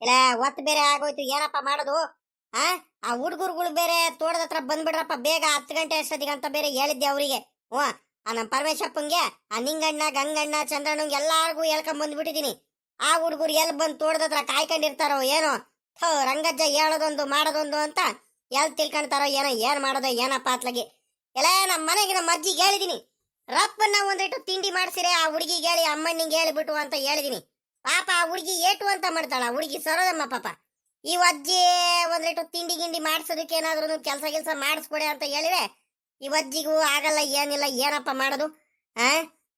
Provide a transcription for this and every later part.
ಇಲ್ಲ ಒತ್ತು ಬೇರೆ ಆಗೋಯ್ತು, ಏನಪ್ಪ ಮಾಡೋದು? ಆ ಆ ಹುಡುಗರುಗಳು ಬೇರೆ ತೋಟದ ಹತ್ರ ಬಂದ್ಬಿಡ್ರಪ್ಪ ಬೇಗ 10 ಗಂಟೆ ಅಷ್ಟೊತ್ತಿಗೆ ಅಂತ ಬೇರೆ ಹೇಳಿದ್ದೆ ಅವರಿಗೆ. ಹ್ಞೂ ಆ ನಮ್ಮ ಪರಮೇಶಪ್ಪಂಗೆ, ಆ ನಿಂಗಣ್ಣ ಗಂಗಣ್ಣ ಚಂದ್ರಣ್ಣಂಗೆ ಎಲ್ಲಾರ್ಗು ಹೇಳ್ಕೊಂಡ್ ಬಂದ್ಬಿಟ್ಟಿದೀನಿ. ಆ ಹುಡುಗರು ಎಲ್ಲಿ ಬಂದು ತೋಟದ ಹತ್ರ ಕಾಯ್ಕೊಂಡಿರ್ತಾರೋ ಏನೋ. ರಂಗಜ್ಜ ಹೇಳೋದೊಂದು ಮಾಡೋದೊಂದು ಅಂತ ಎಲ್ಲಿ ತಿಳ್ಕೊಂತಾರೋ ಏನೋ, ಏನ್ ಮಾಡೋದೋ ಏನಪ್ಪ ಅತ್ಲಗಿ. ಎಲ್ಲ ನಮ್ಮ ಮನೆಗೆ ನಮ್ಮ ಅಜ್ಜಿಗೆ ಹೇಳಿದೀನಿ, ರಪ್ಪನ್ನ ಒಂದಿಟ್ಟು ತಿಂಡಿ ಮಾಡ್ಸಿರೆ ಆ ಹುಡುಗಿಗೆ ಹೇಳಿ ಅಮ್ಮಣ್ಣಿಗೆ ಹೇಳಿಬಿಟ್ಟು ಅಂತ ಹೇಳಿದೀನಿ. ಪಾಪ ಆ ಹುಡುಗಿ ಏಟು ಅಂತ ಮಾಡ್ತಾಳ, ಹುಡುಗಿ ಸರೋದಮ್ಮ ಪಾಪ. ಈ ಅಜ್ಜಿ ಒಂದಿಟ್ಟು ತಿಂಡಿ ಗಿಂಡಿ ಮಾಡಿಸೋದಕ್ಕೆ ಏನಾದ್ರು ಕೆಲಸ ಮಾಡಿಸ್ಕೊಡೆ ಅಂತ ಹೇಳಿದ್ರೆ ಈ ಅಜ್ಜಿಗೂ ಆಗಲ್ಲ, ಏನಿಲ್ಲ, ಏನಪ್ಪ ಮಾಡೋದು?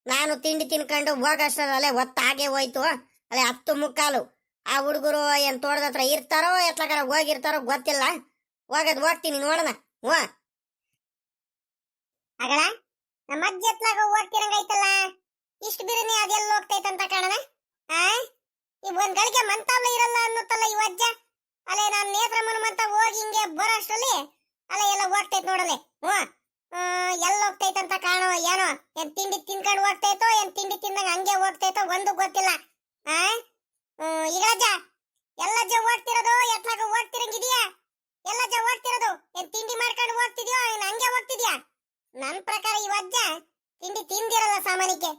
ನಾನು ತಿಂಡಿ ತಿನ್ಕೊಂಡು ಹೋಗಷ್ಟರಲ್ಲೇ ಹೊತ್ತಾಗೆ ಹೋಯ್ತು. ಅಲ್ಲೇ 10:15. ಆ ಹುಡುಗರು ಏನ್ ತೋಟದ ಹತ್ರ ಇರ್ತಾರೋ ಎತ್ಲಗಾರ ಹೋಗಿರ್ತಾರೋ ಗೊತ್ತಿಲ್ಲ. ಹೋಗ್ತೀನಿ ನೋಡೋಣ. ಹ್ಞೂ ಆಗಲ್ಲ, ನಮ್ಮ ಅಜ್ಜಿ ಎತ್ಲಾಗ ಹೋಗ್ತಿರಂಗೈತಲ್ಲ, ಇಷ್ಟು ಬಿರಿನಿ ಅದೆಲ್ಲ ಹೋಗ್ತೈತಂತ ಕಾಣಣ. ಈ ಒಂದ್ ಗಳಿಗೆ ಮಂತಾವ್ಲ ಇರಲ್ಲ ಅನ್ನುತ್ತಲ್ಲ ಈ ಅಜ್ಜ. ಅಲ್ಲೇ ನಾನು ನೇತ್ರಮ್ಮನ ಮಂತ ಹೋಗಿ ಹಿಂಗೆ ಬರೋಷ್ಟರಲ್ಲಿ ಅಲ್ಲ ಎಲ್ಲ ಹೋಗ್ತೈತ್ ನೋಡಲೆ. ಹ್ಞೂ ಎಲ್ಲ ಹೋಗ್ತೈತಂತ ಕಾಣೋ ಏನೋ. ಏನ್ ತಿಂಡಿ ತಿನ್ಕೊಂಡು ಹೋಗ್ತೈತೋ ಏನ್ ತಿಂಡಿ ತಿಂದಂಗ ಹಂಗೆ ಹೋಗ್ತೈತೋ ಒಂದು ಗೊತ್ತಿಲ್ಲ. ಈಗ ಅಜ್ಜ ಎಲ್ಲಜ್ಜ ಹೋಗ್ತಿರೋದು ಎತ್ಲಾಗ ಹೋಗ್ತಿರಂಗಿದ್ಯಾ? ಎಲ್ಲಜ್ಜ ಹೋಗ್ತಿರೋದು ಏನ್ ತಿಂಡಿ ಮಾಡ್ಕೊಂಡು ಹೋಗ್ತಿದ್ಯೋ ಏನ್ ಹಂಗೆ ಹೋಗ್ತಿದ್ಯಾ? ನನ್ ಪ್ರಕಾರ ಈ ಅಜ್ಜ ತಿಂಡಿ ತಿಂದಿರಲ್ಲ ಸಾಮಾನ್ಯಕ್ಕೆ.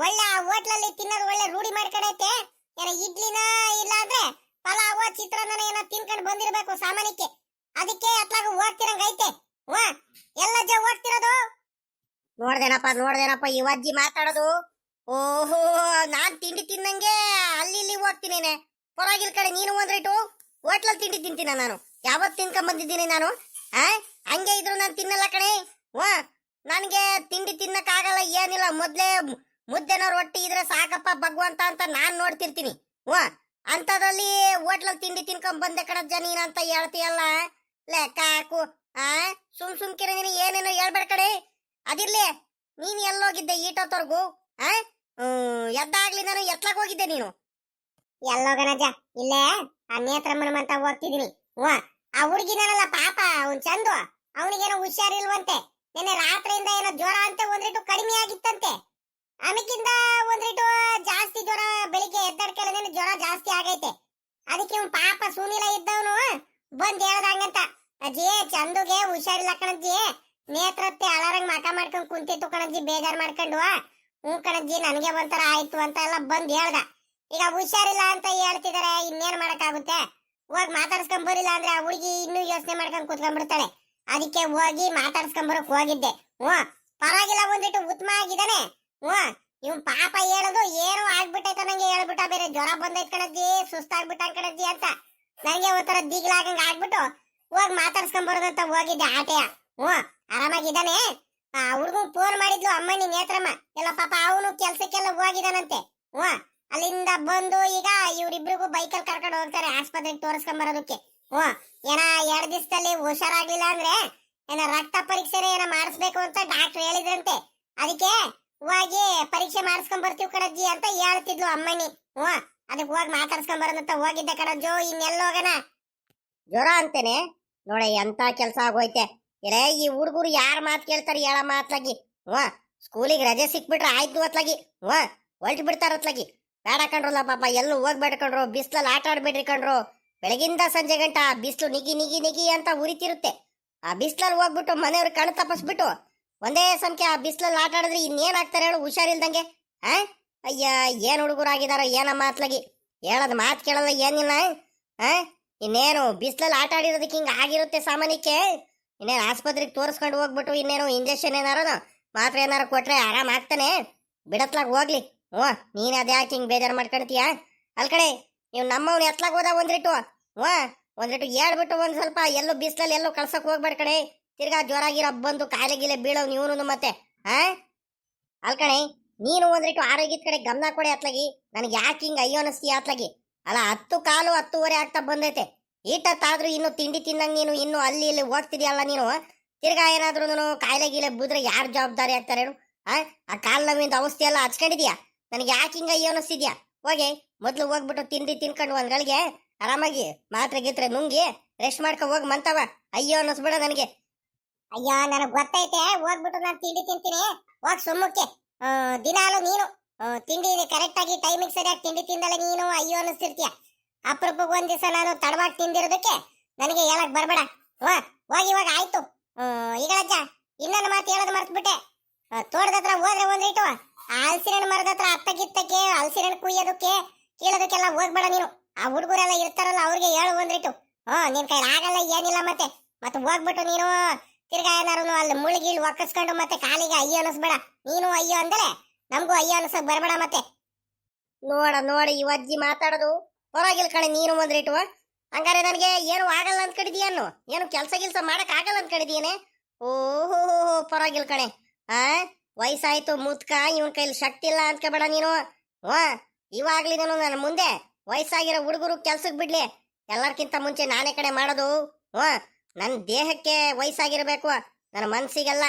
ಒಳ್ಳೆ ಹೋಟ್ಲಲ್ಲಿ ತಿನ್ನೋದು ಒಳ್ಳೆ ರೂಢಿ ಮಾಡ್ಕೊಂಡೈತೆ. ಏನೋ ಇಡ್ಲಿನ ಇಲ್ಲ ಅಂದ್ರೆ ಪಲಾವ್ ಚಿತ್ರಾನ್ನ ಏನೋ ತಿನ್ಕೊಂಡು ಬಂದಿರ್ಬೇಕು ಸಾಮಾನ್ಯಕ್ಕೆ. ಅದಕ್ಕೆ ಅತ್ಲಾಗ ಹೋಗ್ತಿರಂಗೈತೆ. ಎಲ್ಲಜ್ಜ ಹೋಗ್ತಿರೋದು? ನೋಡ್ದೇನಪ್ಪ ಈ ಅಜ್ಜಿ ಮಾತಾಡೋದು. ಓಹೋ, ನಾನ್ ತಿಂಡಿ ತಿನ್ನಂಗೆ ಅಲ್ಲಿ ಇಲ್ಲಿ ಹೋಗ್ತೀನಿ. ಪರವಾಗಿಲ್ ಕಡೆ ನೀನು ಒಂದ್ರಿಟ್ಟು ಹೋಟ್ಲಲ್ಲಿ ತಿಂಡಿ ತಿಂತೀನ ನಾನು. ಯಾವತ್ ತಿನ್ಕೊಂಡ್ ಬಂದಿದ್ದೀನಿ ನಾನು? ಹಂಗೆ ಇದ್ರು ನಾನು ತಿನ್ನಲ್ಲ ಕಣೆ. ನನ್ಗೆ ತಿಂಡಿ ತಿನ್ನಕ್ಕಾಗಲ್ಲ, ಏನಿಲ್ಲ. ಮೊದ್ಲೇ ಮುದ್ದೆನೋ ರೊಟ್ಟಿ ಇದ್ರೆ ಸಾಕಪ್ಪ ಭಗವಂತ ಅಂತ ನಾನ್ ನೋಡ್ತಿರ್ತೀನಿ. ಅಂತದ್ರಲ್ಲಿ ಹೋಟ್ಲಲ್ಲಿ ತಿಂಡಿ ತಿನ್ಕೊಂಡ್ ಬಂದೆ ಕಣಜ್ಜ ನೀನ್ ಅಂತ ಹೇಳ್ತೀಯಲ್ಲ. ಲೆಕ್ಕ ಹಾಕು. ಸುಮ್ಕಿರ ನೀನು ಏನೇನೋ ಹೇಳ್ಬೇಡ ಕಡೆ. ಅದಿರ್ಲಿ, ನೀನ್ ಎಲ್ಲೋಗಿದ್ದೆ ಈಟೋತ್ವರ್ಗು? ಎದ್ದಾಗ್ಲಿ ನಾನು ಎತ್ಲಾಗ ಹೋಗಿದ್ದೆ ನೀನು? ಎಲ್ಲೋಗನಜ್ಜ, ಇಲ್ಲೇ ಆ ನೇತ್ರಮ್ಮನ ಅಂತ ಹೋಗ್ತಿದೀನಿ. ಆ ಹುಡುಗಿನಲ್ಲ ಪಾಪ, ಅವ್ನ್ ಚಂದು, ಅವನಿಗೇನೋ ಹುಷಾರಿಲ್ವಂತೆ. ನಿನ್ನೆ ರಾತ್ರಿಯಿಂದ ಏನೋ ಜ್ವರ ಅಂತೆ ಒಂದ್ರಿಟ್ಟು ಕಡಿಮೆ ಆಗಿತ್ತಂತೆ. ಆಮೇಕಿಂದ ಒಂದ್ರಿಟ್ಟು ಜಾಸ್ತಿ ಜ್ವರ, ಬೆಳಿಗ್ಗೆ ಎದ್ದಡ್ಕೆಲ್ಲ ಜ್ವರ ಜಾಸ್ತಿ ಆಗೈತೆ. ಅದಕ್ಕೆ ಇವ್ನು ಪಾಪ ಸುನಿಲ ಇದ್ದವನು ಬಂದ್ ಹೇಳ್ದಂಗಂತ, ಅಜ್ಜಿ ಚಂದುಗೆ ಹುಷಾರಿಲ್ಲ ಕಣಜ್ಜಿ, ನೇತ್ರತ್ತೆ ಅಲಾರಂಗ್ ಮಕ ಮಾಡ್ಕೊಂಡ್ ಕುಂತಿತ್ತು ಕಣಜ್ಜಿ, ಬೇಜಾರ್ ಮಾಡ್ಕೊಂಡು. ಹ್ಞೂ ಕಣಜ್ಜಿ ನನಗೆ ಒಂಥರ ಆಯ್ತು ಅಂತ ಎಲ್ಲ ಬಂದ್ ಹೇಳ್ದ. ಈಗ ಹುಷಾರಿಲ್ಲ ಅಂತ ಹೇಳ್ತಿದಾರೆ, ಇನ್ನೇನ್ ಮಾಡಕ್ಕಾಗುತ್ತೆ? ಹೋಗಿ ಮಾತಾಡ್ಸ್ಕೊಂಡ್ ಬರಿಲ್ಲ ಅಂದ್ರೆ ಆ ಹುಡುಗಿ ಇನ್ನೂ ಯೋಚನೆ ಮಾಡ್ಕೊಂಡ್ ಕುತ್ಕೊಂಡ್ಬಿಡ್ತಾಳೆ. ಅದಕ್ಕೆ ಹೋಗಿ ಮಾತಾಡ್ಸ್ಕೊಂಬರಕ್ ಹೋಗಿದ್ದೆ. ಪರವಾಗಿಲ್ಲ, ಒಂದಿಟ್ಟು ಉತ್ತಮ ಆಗಿದ್ದಾನೆ. ಇವ್ ಪಾಪ ಹೇಳೋದು ಏನೋ ಆಗ್ಬಿಟ್ಟೈತ ನಂಗೆ ಹೇಳ್ಬಿಟ್ಟ, ಬೇರೆ ಜ್ವರ ಬಂದೈತ್ ಕಣಜ್ಜಿ, ಸುಸ್ತಾಗ್ಬಿಟ್ಟ ಕಣಜ್ಜಿ ಅಂತ ನನಗೆ ಒಂಥರ ದಿಗ್ಲಾಗಂಗ ಆಗ್ಬಿಟ್ಟು ಹೋಗಿ ಮಾತಾಡ್ಸ್ಕೊಂಬರೋದಂತ ಹೋಗಿದ್ದೆ ಆಟೆಯ. ಆರಾಮಾಗಿದ್ದಾನೆ. ಆ ಹುಡುಗನ್ ಫೋನ್ ಮಾಡಿದ್ಲು ಅಮ್ಮನಿ ನೇತ್ರಮ್ಮ, ಎಲ್ಲ ಪಾಪ ಅವನು ಕೆಲ್ಸಕ್ಕೆಲ್ಲ ಹೋಗಿದಾನಂತೆ. ಅಲ್ಲಿಂದ ಬಂದು ಈಗ ಇವ್ರಿಬ್ರಿಗೂ ಬೈಕಲ್ಲಿ ಕರ್ಕೊಂಡು ಹೋಗ್ತಾರೆ ಆಸ್ಪತ್ರೆಗೆ ತೋರಿಸ್ಕೊಂಬರೋದಕ್ಕೆ. ಏನ 2 ದಿವಸದಲ್ಲಿ ಹುಷಾರಾಗ್ಲಿಲ್ಲ ಅಂದ್ರೆ ಏನ ರಕ್ತ ಪರೀಕ್ಷೆ ಏನ ಮಾಡಿಸ್ಬೇಕು ಅಂತ ಡಾಕ್ಟರ್ ಹೇಳಿದ್ರಂತೆ. ಅದಕ್ಕೆ ಹೋಗಿ ಪರೀಕ್ಷೆ ಮಾಡಿಸ್ಕೊಂಡ್ ಬರ್ತೀವಿ ಕಣಜ್ಜಿ ಅಂತ ಹೇಳ್ತಿದ್ಲು ಅಮ್ಮನಿ. ಅದಕ್ಕೆ ಹೋಗಿ ಮಾತಾಡ್ಸ್ಕೊಂಡ್ ಬರೋದಂತ ಹೋಗಿದ್ದೆ ಕಣಜ್ಜೋ. ಇನ್ನೆಲ್ಲೋಗನ ಜ್ವರ ಅಂತೇನೆ ನೋಡ, ಎಂತ ಕೆಲ್ಸ ಆಗೋಯ್ತೆ. ಇರೇ ಈ ಹುಡುಗರು ಯಾರ ಮಾತು ಕೇಳ್ತಾರೆ ಹೇಳ ಮಾತ್ಲಾಗಿ. ಸ್ಕೂಲಿಗೆ ರಜೆ ಸಿಕ್ಬಿಟ್ರೆ ಆಯ್ತು ಅತ್ಲಾಗಿ. ಹೊಲ್ಟ್ ಬಿಡ್ತಾರ ಅತ್ಲಾಗಿ. ಬೇಡ ಕಣ್ರಲ್ಲ ಪಾಪ, ಎಲ್ಲೂ ಹೋಗ್ಬೇಡ ಕಣ್ರು, ಬಿಸ್ಲಲ್ಲಿ ಆಟ ಆಡ್ಬೇಡ್ರಿ ಕಣ್ರು. ಬೆಳಗಿಂದ ಸಂಜೆ ಗಂಟ ಬಿಸ್ಲು ನಿಗಿ ನಿಗಿ ನಿಗಿ ಅಂತ ಉರಿತಿರುತ್ತೆ. ಆ ಬಿಸ್ಲಲ್ಲಿ ಹೋಗ್ಬಿಟ್ಟು ಮನೆಯವ್ರ ಕಣ್ ತಪ್ಪಿಸ್ಬಿಟ್ಟು ಒಂದೇ ಸಂಖ್ಯೆ ಆ ಬಿಸ್ಲಲ್ಲಿ ಆಟ ಆಡಿದ್ರೆ ಇನ್ನೇನ್ ಆಗ್ತಾರೆ ಹೇಳು, ಹುಷಾರಿಲ್ದಂಗೆ. ಅಯ್ಯ, ಏನ್ ಹುಡುಗರಾಗಿದಾರೋ ಏನಮ್ಮ ಅತ್ಲಾಗಿ. ಹೇಳದ್ ಮಾತು ಕೇಳಲ್ಲ ಏನಿಲ್ಲ. ಇನ್ನೇನು ಬಿಸ್ಲಲ್ಲಿ ಆಟ ಆಡಿರೋದಕ್ಕೆ ಹಿಂಗ ಆಗಿರುತ್ತೆ ಸಾಮಾನ್ಯಕ್ಕೆ. ಇನ್ನೇನು ಆಸ್ಪತ್ರೆಗೆ ತೋರಿಸ್ಕೊಂಡು ಹೋಗ್ಬಿಟ್ಟು ಇನ್ನೇನು ಇಂಜೆಕ್ಷನ್ ಏನಾರು ಮಾತ್ರೆ ಏನಾರು ಕೊಟ್ರೆ ಆರಾಮ್ ಆಗ್ತಾನೆ, ಬಿಡತ್ಲಾಗ ಹೋಗ್ಲಿ. ನೀನ್ ಅದ್ಯಾಕೆ ಹಿಂಗ್ ಬೇಜಾರು ಮಾಡ್ಕೊಳ್ತೀಯ? ಅಲ್ ಕಡೆ ನೀವು ನಮ್ಮವ್ನ ಎತ್ಲಾಗ ಹೋದ ಒಂದ್ರಿಟ್ಟು ಹೇಳ್ಬಿಟ್ಟು ಒಂದ್ ಸ್ವಲ್ಪ ಎಲ್ಲೋ ಬಿಸ್ಲಲ್ಲಿ ಎಲ್ಲೋ ಕಳ್ಸಕ್ ಹೋಗ್ಬೇಡ ಕಡೆ. ತಿರ್ಗಾ ಜ್ವರ ಗಿರ ಬಂದು ಕಾಯಿಲೆ ಗಿಲೆ ಬೀಳವ್ ನೀವನು ಮತ್ತೆ. ಅಲ್ ಕಣೆ, ನೀನು ಒಂದ್ರಿಟ್ಟು ಆರೋಗ್ಯದ ಕಡೆ ಗಮನ ಕೊಡಿ ಅತ್ಲಾಗಿ. ನನಗೆ ಯಾಕೆ ಹಿಂಗ ಅಯ್ಯೋ ಅನಿಸ್ತೀಯ ಅತ್ಲಾಗಿ? ಅಲ್ಲ 10 ಕಾಲು 10:30 ಆಗ್ತಾ ಬಂದೈತೆ. ಈಟತ್ತಾದ್ರೂ ಇನ್ನು ತಿಂಡಿ ತಿನ್ನಂಗ್ ನೀನು ಇನ್ನು ಅಲ್ಲಿ ಇಲ್ಲಿ ಹೋಗ್ತಿದ್ಯಲ್ಲ ನೀನು. ತಿರ್ಗಾ ಏನಾದ್ರು ಕಾಯಿಲೆ ಗೀಲೆ ಬುದ್ರೆ ಯಾರು ಜವಾಬ್ದಾರಿ ಆಗ್ತಾರೆ ಹೇಳು? ಆ ಕಾಲ್ ನೋವಿಂದ ಔಷಧಿ ಎಲ್ಲ ಹಚ್ಕೊಂಡಿದ್ಯಾ? ನನಗೆ ಯಾಕೆ ಹಿಂಗ ಅಯ್ಯೋ ಅನಿಸ್ತಿದ್ಯಾ? ಹೋಗಿ ಮೊದ್ಲು ಹೋಗ್ಬಿಟ್ಟು ತಿಂಡಿ ತಿನ್ಕೊಂಡು ಒಂದ್ಗಳಿಗೆ ಆರಾಮಾಗಿ ಮಾತ್ರೆ ಗೀತ್ರೆ ನುಂಗಿ ರೆಸ್ಟ್ ಮಾಡ್ಕೊ ಹೋಗಿ ಮಂತವ. ಅಯ್ಯೋ ಅನ್ನಿಸ್ಬಿಡ ನನಗೆ. ಅಯ್ಯೋ ನನಗ್ ಗೊತ್ತೈತೆ, ಹೋಗ್ಬಿಟ್ಟು ನಾನು ತಿಂಡಿ ತಿಂತೀನಿ. ಹೋಗ್ ಸುಮ್ಮಕ್ಕೆ. ದಿನಾಲು ನೀನು ತಿಂಡಿ ಕರೆಕ್ಟ್ ಆಗಿ ಟೈಮಿಗೆ ಸರಿಯಾಗಿ ತಿಂಡಿ ತಿಂದಲ್ಲ ನೀನು ಅಯ್ಯೋ ಅನ್ನಿಸ್ತಿರ್ತೀಯ. ಅಪರೂಪಕ್ಕೆ ಒಂದ್ ದಿವಸ ನಾನು ತಡವಾಗಿ ತಿಂದಿರೋದಕ್ಕೆ ನನಗೆ ಹೇಳಕ್ ಬರ್ಬೇಡ. ಹೋಗಿ ಇವಾಗ ಆಯ್ತು. ಈಗ ಅಜ್ಜ ಇನ್ನೊಂದು ಮಾತು ಹೇಳೋದು ಮರ್ತ್ಬಿಟ್ಟೆ. ತೋಟದ ಹತ್ರ ಹೋದ್ರೆ ಒಂದಿಟ್ಟು ಹಲಸಿನ ಹಣ್ಣು ಮರದ ಹತ್ರ ಅತ್ತಗಿತ್ತಕ್ಕೆ ಹಲಸಿನ ಹಣ್ಣು ಕುಯ್ಯೋದಕ್ಕೆ ಕೀಳೋದಕ್ಕೆಲ್ಲ ಹೋಗ್ಬೇಡ ನೀನು. ಆ ಹುಡುಗರೆಲ್ಲ ಇರ್ತಾರಲ್ಲ ಅವ್ರಿಗೆ ಹೇಳು ಒಂದಿಟ್ಟು. ನಿನ್ ಕೈ ಆಗಲ್ಲ ಏನಿಲ್ಲ ಮತ್ತೆ ಹೋಗ್ಬಿಟ್ಟು ನೀನು ತಿರ್ಗಾ ಏನಾರು ಅಲ್ಲಿ ಮುಳುಗಿಲ್ ಒಕ್ಕಸ್ಕೊಂಡು ಮತ್ತೆ ಕಾಲಿಗೆ ಅಯ್ಯೋ ಅನಿಸ್ಬೇಡ. ನೀನು ಅಯ್ಯೋ ಅಂದ್ರೆ ನಮಗೂ ಅಯ್ಯೋ ಅನ್ಸಕ್ ಬರ್ಬೇಡ ಮತ್ತೆ. ನೋಡಿ ಇವ ಅಜ್ಜಿ ಮಾತಾಡೋದು ಪರವಾಗಿಲ್ಲ ಕಣೆ. ನೀನು ಒಂದ್ರಿಟ್ಟು ಹಂಗಾರೆ ನನಗೆ ಏನು ಆಗಲ್ಲ ಅಂತ ಕಡಿದೀಯನ್ನು, ಏನು ಕೆಲಸ ಮಾಡಕ್ ಆಗಲ್ಲ ಅಂತ ಕಡಿದೀಯನೆ. ಓಹೋ ಪರವಾಗಿಲ್ಲ ಕಣೆ. ವಯಸ್ಸಾಯ್ತು ಮುತ್ಕ, ಇವನ್ ಕೈಲಿ ಶಕ್ತಿ ಇಲ್ಲ ಅಂದ್ಕೋಬೇಡ ನೀನು. ಇವಾಗ್ಲಿ ನಾನು ನನ್ನ ಮುಂದೆ ವಯಸ್ಸಾಗಿರೋ ಹುಡುಗರು ಕೆಲ್ಸಕ್ಕೆ ಬಿಡ್ಲಿ, ಎಲ್ಲರ್ಕಿಂತ ಮುಂಚೆ ನಾನೇ ಕಡೆ ಮಾಡೋದು. ನನ್ನ ದೇಹಕ್ಕೆ ವಯಸ್ಸಾಗಿರ್ಬೇಕು, ನನ್ನ ಮನ್ಸಿಗೆಲ್ಲ.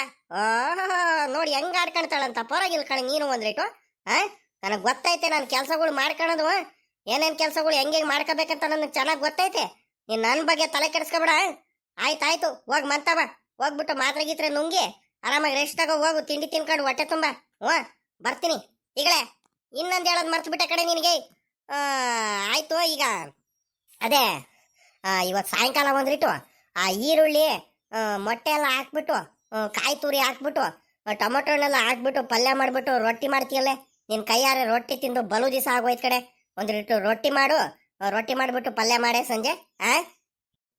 ನೋಡಿ ಹೆಂಗ್ ಆಡ್ಕೊಳ್ತಾಳಂತ. ಪರವಾಗಿಲ್ಲ ಕಣೆ ನೀನು ಒಂದ್ರಿಟ್ಟು. ನನಗೆ ಗೊತ್ತೈತೆ ನನ್ನ ಕೆಲಸಗಳು ಮಾಡ್ಕೊಳೋದು, ಏನೇನ್ ಕೆಲಸಗಳು ಹೆಂಗೆ ಮಾಡ್ಕೋಬೇಕಂತ ನನಗೆ ಚೆನ್ನಾಗಿ ಗೊತ್ತೈತೆ. ನೀನ್ ನನ್ನ ಬಗ್ಗೆ ತಲೆ ಕೆಡಿಸ್ಕೊಬೇಡ. ಆಯ್ತಾಯ್ತು ಹೋಗ್ ಮಂತವ. ಹೋಗ್ಬಿಟ್ಟು ಮಾತ್ರೆ ಗೀತ್ರೆ ನುಂಗಿ ಆರಾಮಾಗಿ ರೆಸ್ಟ್ ತಗೋ ಹೋಗು. ತಿಂಡಿ ತಿನ್ಕೊಂಡು ಹೊಟ್ಟೆ ತುಂಬ. ಬರ್ತೀನಿ ಈಗಲೇ. ಇನ್ನೊಂದು ಹೇಳೋದು ಮರ್ತು ಬಿಟ್ಟೆ ಕಡೆ ನಿನಗೆ. ಆಯ್ತು ಈಗ ಅದೇ ಇವತ್ತು ಸಾಯಂಕಾಲ ಒಂದ್ರಿಟ್ಟು ಆ ಈರುಳ್ಳಿ ಮೊಟ್ಟೆ ಎಲ್ಲ ಹಾಕ್ಬಿಟ್ಟು ಕಾಯಿ ತುರಿ ಹಾಕ್ಬಿಟ್ಟು ಟೊಮೊಟೊ ಹಣ್ಣೆಲ್ಲ ಹಾಕ್ಬಿಟ್ಟು ಪಲ್ಯ ಮಾಡ್ಬಿಟ್ಟು ರೊಟ್ಟಿ ಮಾಡ್ತೀಯಲ್ಲೇ. ನಿನ್ ಕೈಯಾರೆ ರೊಟ್ಟಿ ತಿಂದು ಬಲು ದಿವಸ ಆಗೋಯ್ತು ಕಡೆ. ಒಂದಿಟ್ಟು ರೊಟ್ಟಿ ಮಾಡು. ರೊಟ್ಟಿ ಮಾಡ್ಬಿಟ್ಟು ಪಲ್ಯ ಮಾಡೇ ಸಂಜೆ.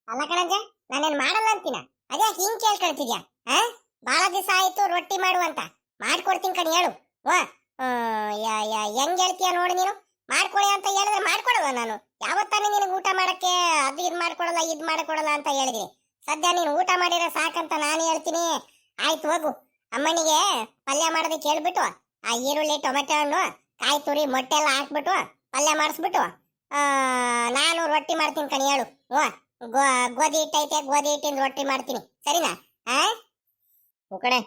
ಅಲ್ಲ ಕಣಂಜ, ನಾನೇನ್ ಮಾಡಲ್ಲ ಅಂತೀನ. ಅದೇ ಹಿಂಗ್ ಕೇಳ್ಕೊಳ್ತಿದ್ಯಾ? ಬಹಳ ದಿವಸ ಆಯ್ತು ರೊಟ್ಟಿ ಮಾಡು ಅಂತ. ಮಾಡ್ಕೊಡ್ತೀನಿ ಕಣಿ ಹೇಳು. ಹೆಂಗ್ ಹೇಳ್ತೀಯ ನೋಡಿ ನೀನು. ಮಾಡ್ಕೊಡಿ ಅಂತ ಹೇಳಿದ್ರೆ ಮಾಡ್ಕೊಡಲ್ಲ ನಾನು. ಯಾವತ್ತಾನೆ ನಿನಗೆ ಊಟ ಮಾಡಕ್ಕೆ ಅದು ಇದು ಮಾಡ್ಕೊಡಲ್ಲ ಇದು ಮಾಡ್ಕೊಡಲ್ಲ ಅಂತ ಹೇಳಿದೀನಿ. ಸದ್ಯ ನೀನು ಊಟ ಮಾಡಿದ್ರೆ ಸಾಕಂತ ನಾನು ಹೇಳ್ತೀನಿ. ಆಯ್ತು ಹೋಗು. ಅಮ್ಮನಿಗೆ ಪಲ್ಯ ಮಾಡೋದಕ್ಕೆ ಹೇಳ್ಬಿಟ್ಟು ಆ ಈರುಳ್ಳಿ ಟೊಮೆಟೊ ಹಣ್ಣು ಕಾಯಿ ತುರಿ ಮೊಟ್ಟೆ ಎಲ್ಲ ಹಾಕ್ಬಿಟ್ಟು ಪಲ್ಯ ಮಾಡಿಸ್ಬಿಟ್ಟು ನಾನು ರೊಟ್ಟಿ ಮಾಡ್ತೀನಿ ಕಣಿ ಹೇಳು. ಗೋಧಿ ಹಿಟ್ಟೈತೆ, ಗೋಧಿ ಹಿಟ್ಟಿಂದ ರೊಟ್ಟಿ ಮಾಡ್ತೀನಿ, ಸರಿನಾ? ಕಣೆ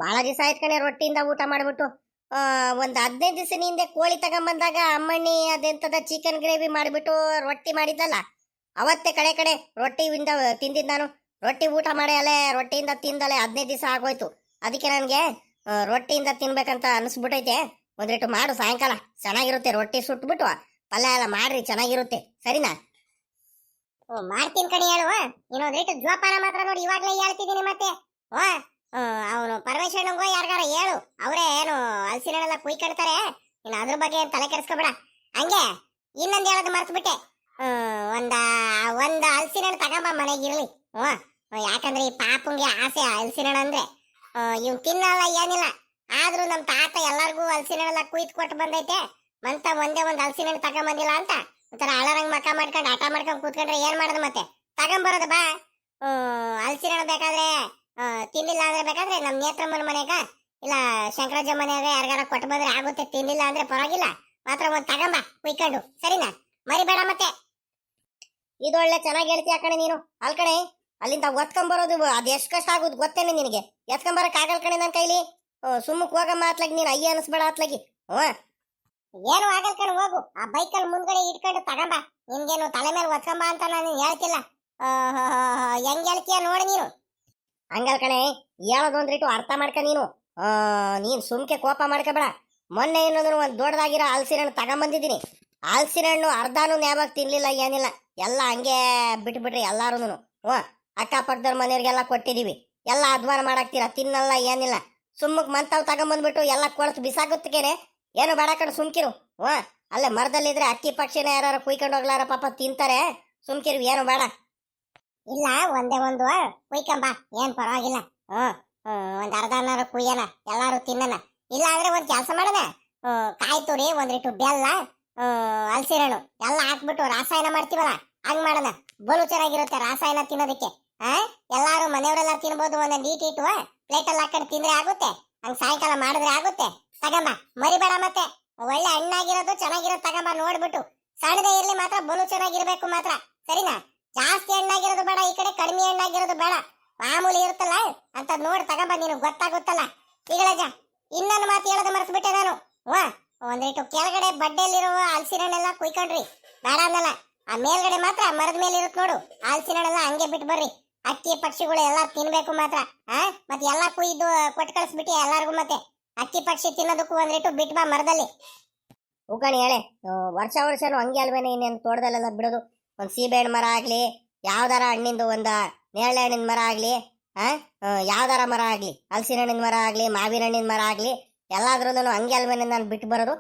ಬಹಳ ದಿವಸ ಆಯ್ತು ಕಣೆ ರೊಟ್ಟಿಯಿಂದ ಊಟ ಮಾಡ್ಬಿಟ್ಟು. ಒಂದು 15 ದಿವಸದ ಹಿಂದೆ ಕೋಳಿ ತಗೊಂಬಂದಾಗ ಅಮ್ಮಣ್ಣಿ ಅದೆಂತದ ಚಿಕನ್ ಗ್ರೇವಿ ಮಾಡಿಬಿಟ್ಟು ರೊಟ್ಟಿ ಮಾಡಿದ್ದಲ್ಲ, ಅವತ್ತೇ ಕಡೆ ರೊಟ್ಟಿಯಿಂದ ತಿಂದಿದ್ದು ನಾನು. ರೊಟ್ಟಿ ಊಟ ಮಾಡಿ ಅಲ್ಲೇ ರೊಟ್ಟಿಯಿಂದ ತಿಂದಲೆ 15 ದಿವಸ ಆಗೋಯ್ತು. ಅದಕ್ಕೆ ನನಗೆ ರೊಟ್ಟಿಯಿಂದ ತಿನ್ಬೇಕಂತ ಅನಿಸ್ಬಿಟ್ಟೈತೆ. ಒಂದಿಟ್ಟು ಮಾಡು ಸಾಯಂಕಾಲ, ಚೆನ್ನಾಗಿರುತ್ತೆ. ರೊಟ್ಟಿ ಸುಟ್ಬಿಟ್ಟು ಪಲ್ಯ ಎಲ್ಲ ಮಾಡ್ರಿ, ಚೆನ್ನಾಗಿರುತ್ತೆ, ಸರಿನಾ? ಮಾಡ್ತೀನಿ ಕಣಿ ಹೇಳುವ. ಇನ್ನೊಂದಿಟ್ಟು ಜೋಪಾನ ಮಾತ್ರ ನೋಡಿ, ಇವಾಗ್ಲೇ ಹೇಳ್ತಿದ್ದೀನಿ ಮತ್ತೆ. ಅವನು ಪರಮೇಶ್ವರನಿಗೋ ಯಾರಿಗಾರ ಹೇಳು, ಅವರೇ ಏನು ಹಲಸಿನ ಹಣ್ಣೆಲ್ಲ ಕುಯ್ಕೊಳ್ತಾರೆ. ನೀನು ಅದ್ರ ಬಗ್ಗೆ ತಲೆ ಕೆಡಿಸ್ಕೊಬೇಡ. ಹಂಗೆ ಇನ್ನೊಂದು ಹೇಳೋದು ಮರ್ತು ಬಿಟ್ಟೆ. ಒಂದ ಹಲಸಿನ ಹಣ್ಣು ತಗೊಂಬ ಮನೆಗಿರ್ಲಿ. ಯಾಕಂದ್ರೆ ಈ ಪಾಪುಂಗೆ ಆಸೆ ಹಲಸಿನ ಹಣ್ಣು ಅಂದ್ರೆ. ಇವ್ ತಿನ್ನಲ್ಲ ಏನಿಲ್ಲ, ಆದ್ರೂ ನಮ್ ತಾತ ಎಲ್ಲಾರ್ಗು ಹಲಸಿನ ಹಣ್ಣೆಲ್ಲ ಕುಯ್ದು ಕೊಟ್ಟು ಬಂದೈತೆ. ಮಂತ ಒಂದೇ ಒಂದು ಹಲಸಿನ ಹಣ್ಣು ತಗೊಂಬಂದಿಲ್ಲ ಅಂತ ಒಂಥರ ಅಳರಂಗ್ ಮಕ್ಕ ಮಾಡ್ಕೊಂಡು ಆಟ ಮಾಡ್ಕೊಂಡು ಕೂತ್ಕೊಂಡ್ರೆ ಏನ್ ಮಾಡೋದು ಮತ್ತೆ. ತಗೊಂಬರೋದು ಬಾ. ಹಲಸಿನ ಹಣ್ಣು ಬೇಕಾದ್ರೆ ತಿನ್ನಿಲ್ಲ ಅಂದ್ರೆ ಬೇಕಾದ್ರೆ ನಮ್ ನೇತ್ರಮ್ಮನ ಮನೆಗ ಇಲ್ಲ ಶಂಕರಾಜ ಮನೆಯಾಗ ಯಾರಿಗಾರ ಕೊಟ್ಟು ಬಂದ್ರೆ ಆಗುತ್ತೆ. ತಿನ್ನಿಲ್ಲ ಅಂದ್ರೆ ಪರವಾಗಿಲ್ಲ, ಮಾತ್ರ ಒಂದ್ ತಗೊಂಬ ಕುಯ್ಕೊಂಡು, ಸರಿನಾ? ಮರಿಬೇಡ ಮತ್ತೆ. ಇದೊಳ್ಳೆ ಚೆನ್ನಾಗಿ ಹೇಳ್ತೀಯ ಕಣೆ ನೀನು. ಅಲ್ ಕಣೆ ಅಲ್ಲಿಂದ ಒತ್ಕೊಂಬರೋದು ಅದು ಎಷ್ಟು ಕಷ್ಟ ಆಗುದು ಗೊತ್ತೇನೆ ನಿನಗೆ. ಎತ್ಕೊಂಬರಕ್ ಆಗಲ್ ಕಣೆ ನನ್ನ ಕೈಲಿ. ಸುಮ್ಮಕ್ ಹೋಗಮ್ಮ ಅತ್ಲಾಗಿ, ನೀನು ಅಯ್ಯ ಅನಿಸ್ಬೇಡ ಅತ್ಲಾಗಿ. ಏನು ಆಗಲ್ ಕಣೆ, ಹೋಗು. ಆ ಬೈಕಲ್ಲಿ ಮುಂದ್ಗಡೆ ಇಟ್ಕೊಂಡು ತಗೊಂಬ. ನಿನ್ಗೇನು ತಲೆ ಮೇಲೆ ಒತ್ಕೊಂಬ ಅಂತ ನಾನು ಹೇಳ್ತಿಲ್ಲ. ಹೆಂಗ್ ಹೇಳ್ತೀಯ ನೋಡಿ ನೀನು. ಹಂಗಲ್ ಕಣೆ ಹೇಳೋದು ಅಂದ್ರಿಟ್ಟು ಅರ್ಥ ಮಾಡ್ಕ ನೀನು. ನೀನ್ ಸುಮ್ಕೆ ಕೋಪ ಮಾಡ್ಕೋಬೇಡ. ಮೊನ್ನೆ ಏನಂದ್ರು ಒಂದ್ ದೊಡ್ಡದಾಗಿರೋ ಹಲಸಿನ ಹಣ್ಣು ತಗೊಂಬಂದಿದ್ದೀನಿ. ಹಲಸಿನ ಹಣ್ಣು ಅರ್ಧಾನು ನ್ಯಾವಾಗ ತಿನ್ಲಿಲ್ಲ ಏನಿಲ್ಲ, ಎಲ್ಲ ಹಂಗೆ ಬಿಟ್ಬಿಟ್ರಿ ಎಲ್ಲಾರು. ಅಕ್ಕಪಕ್ಕದವ್ರ ಮನೆಯವ್ರಿಗೆಲ್ಲ ಕೊಟ್ಟಿದೀವಿ. ಎಲ್ಲ ಅಧ್ವಾನ ಮಾಡಾಕ್ತೀರ, ತಿನ್ನಲ್ಲ ಏನಿಲ್ಲ. ಸುಮ್ಮಕ್ ಮಂತಾವ್ ತಗೊಂಬಂದ್ಬಿಟ್ಟು ಎಲ್ಲ ಕೊಳತು ಬಿಸಾಗುತ್ತೇನೆ. ಏನು ಬೇಡ ಕಡೆ ಸುಮ್ಕಿರು. ಅಲ್ಲೇ ಮರದಲ್ಲಿದ್ರೆ ಅಕ್ಕಿ ಪಕ್ಷಿನ ಯಾರು ಕುಯ್ಕೊಂಡು ಹೋಗ್ಲಾರ ಪಾಪ ತಿಂತಾರೆ. ಸುಮ್ಕಿರು, ಏನು ಬೇಡ. ಇಲ್ಲ ಒಂದೇ ಒಂದು ಕುಯ್ಕೊಂಬ, ಏನ್ ಪರವಾಗಿಲ್ಲ. ಒಂದ್ ಅರ್ಧನಾರು ಕುಯ್ಯನ, ಎಲ್ಲಾರು ತಿನ್ನನ. ಇಲ್ಲ ಅಂದ್ರೆ ಒಂದ್ ಕೆಲಸ ಮಾಡನ, ಕಾಯಿ ತುರಿ ಒಂದಿಟ್ಟು ಬೆಲ್ಲ ಹಲಸಿನ ಹಣ್ಣು ಎಲ್ಲ ಹಾಕ್ಬಿಟ್ಟು ರಾಸಾಯನ ಮಾಡ್ತೀವಲ್ಲ ಹಂಗ್ ಮಾಡೋಣ. ಬಲು ಚೆನ್ನಾಗಿರುತ್ತೆ ರಾಸಾಯನ ತಿನ್ನೋದಕ್ಕೆ. ಎಲ್ಲಾರು ಮನೆಯವರೆಲ್ಲ ತಿನ್ಬೋದು. ಒಂದೊಂದು ಇಟ್ಟು ಪ್ಲೇಟ್ ಅಲ್ಲಿ ಹಾಕೊಂಡು ತಿಂದ್ರೆ ಆಗುತ್ತೆ. ಹಂಗ್ ಸಾಯಂಕಾಲ ಮಾಡಿದ್ರೆ ಆಗುತ್ತೆ. ತಗೊಂಬ, ಮರಿಬೇಡ ಮತ್ತೆ. ಒಳ್ಳೆ ಹಣ್ಣಾಗಿರೋದು ಚೆನ್ನಾಗಿರೋದು ತಗೊಂಬ. ನೋಡ್ಬಿಟ್ಟು ಸಣ್ಣದೇ ಇರ್ಲಿ, ಮಾತ್ರ ಬಲು ಚೆನ್ನಾಗಿರ್ಬೇಕು ಮಾತ್ರ, ಸರಿನಾ? ಜಾಸ್ತಿ ಹಣ್ಣಾಗಿರೋದು ಬೇಡ, ಈ ಕಡೆ ಕಡಿಮೆ ಹಣ್ಣಾಗಿರೋದು ಬೇಡ. ಮಾಮೂಲಿ ಇರುತ್ತಲ್ಲ ಅಂತ ನೋಡಿ ತಗೊಂಬ, ನೀನು ಗೊತ್ತಾಗುತ್ತಲ್ಲ. ಈಗಳಜ ಇನ್ನೊಂದು ಮಾತು ಹೇಳೋದು ಮರೆತು ಬಿಟ್ಟೆ ನಾನು. ಒಂದಿಟ್ಟು ಕೆಳಗಡೆ ಬಡ್ಡೆಯಲ್ಲಿರುವ ಹಲಸಿನ ಹಣ್ಣೆಲ್ಲ ಕುಯ್ಕೊಂಡ್ರಿ ಬೇಡ ಅನ್ನಲ್ಲ. ಆ ಮೇಲ್ಗಡೆ ಮಾತ್ರ ಮರದ ಮೇಲೆ ಇರುತ್ತೆ ನೋಡು ಹಲಸಿನ ಹಣ್ಣೆಲ್ಲ, ಹಂಗೆ ಬಿಟ್ಟು ಬರ್ರಿ. ಅಕ್ಕಿ ಪಕ್ಷಿಗಳು ಎಲ್ಲ ತಿನ್ಬೇಕು ಮಾತ್ರ. ಮತ್ತೆ ಎಲ್ಲ ಕುಯ್ದು ಕೊಟ್ಟು ಕಳಿಸ್ಬಿಟ್ಟು ಎಲ್ಲಾರ್ಗು. ಮತ್ತೆ ಅಕ್ಕಿ ಪಕ್ಷಿ ತಿನ್ನೋದಕ್ಕೂ ಒಂದಿಟ್ಟು ಬಿಟ್ಟು ಬಾ ಮರದಲ್ಲಿ. ಉಕಣಿ ಹೇಳೆ ವರ್ಷ ವರ್ಷನೂ ಹಂಗೆ ಅಲ್ವೇನೆ ಇನ್ನೇನು ತೋಟದಲ್ಲೆಲ್ಲ ಬಿಡೋದು. ಒಂದು ಸೀಬೆಹಣ್ಣು ಮರ ಆಗಲಿ, ಯಾವ್ದಾರ ಹಣ್ಣಿಂದು ಒಂದು ನೇರಳೆ ಹಣ್ಣಿನ ಮರ ಆಗಲಿ, ಯಾವ್ದಾರ ಮರ ಆಗಲಿ, ಹಲಸಿನ ಹಣ್ಣಿನ ಮರ ಆಗಲಿ, ಮಾವಿನ ಹಣ್ಣಿನ ಮರ ಆಗಲಿ, ಎಲ್ಲಾದ್ರಲ್ಲೂ ಹಂಗೆ ಅಲ್ವೇನೆ ನಾನು ಬಿಟ್ಟು ಬರೋದು.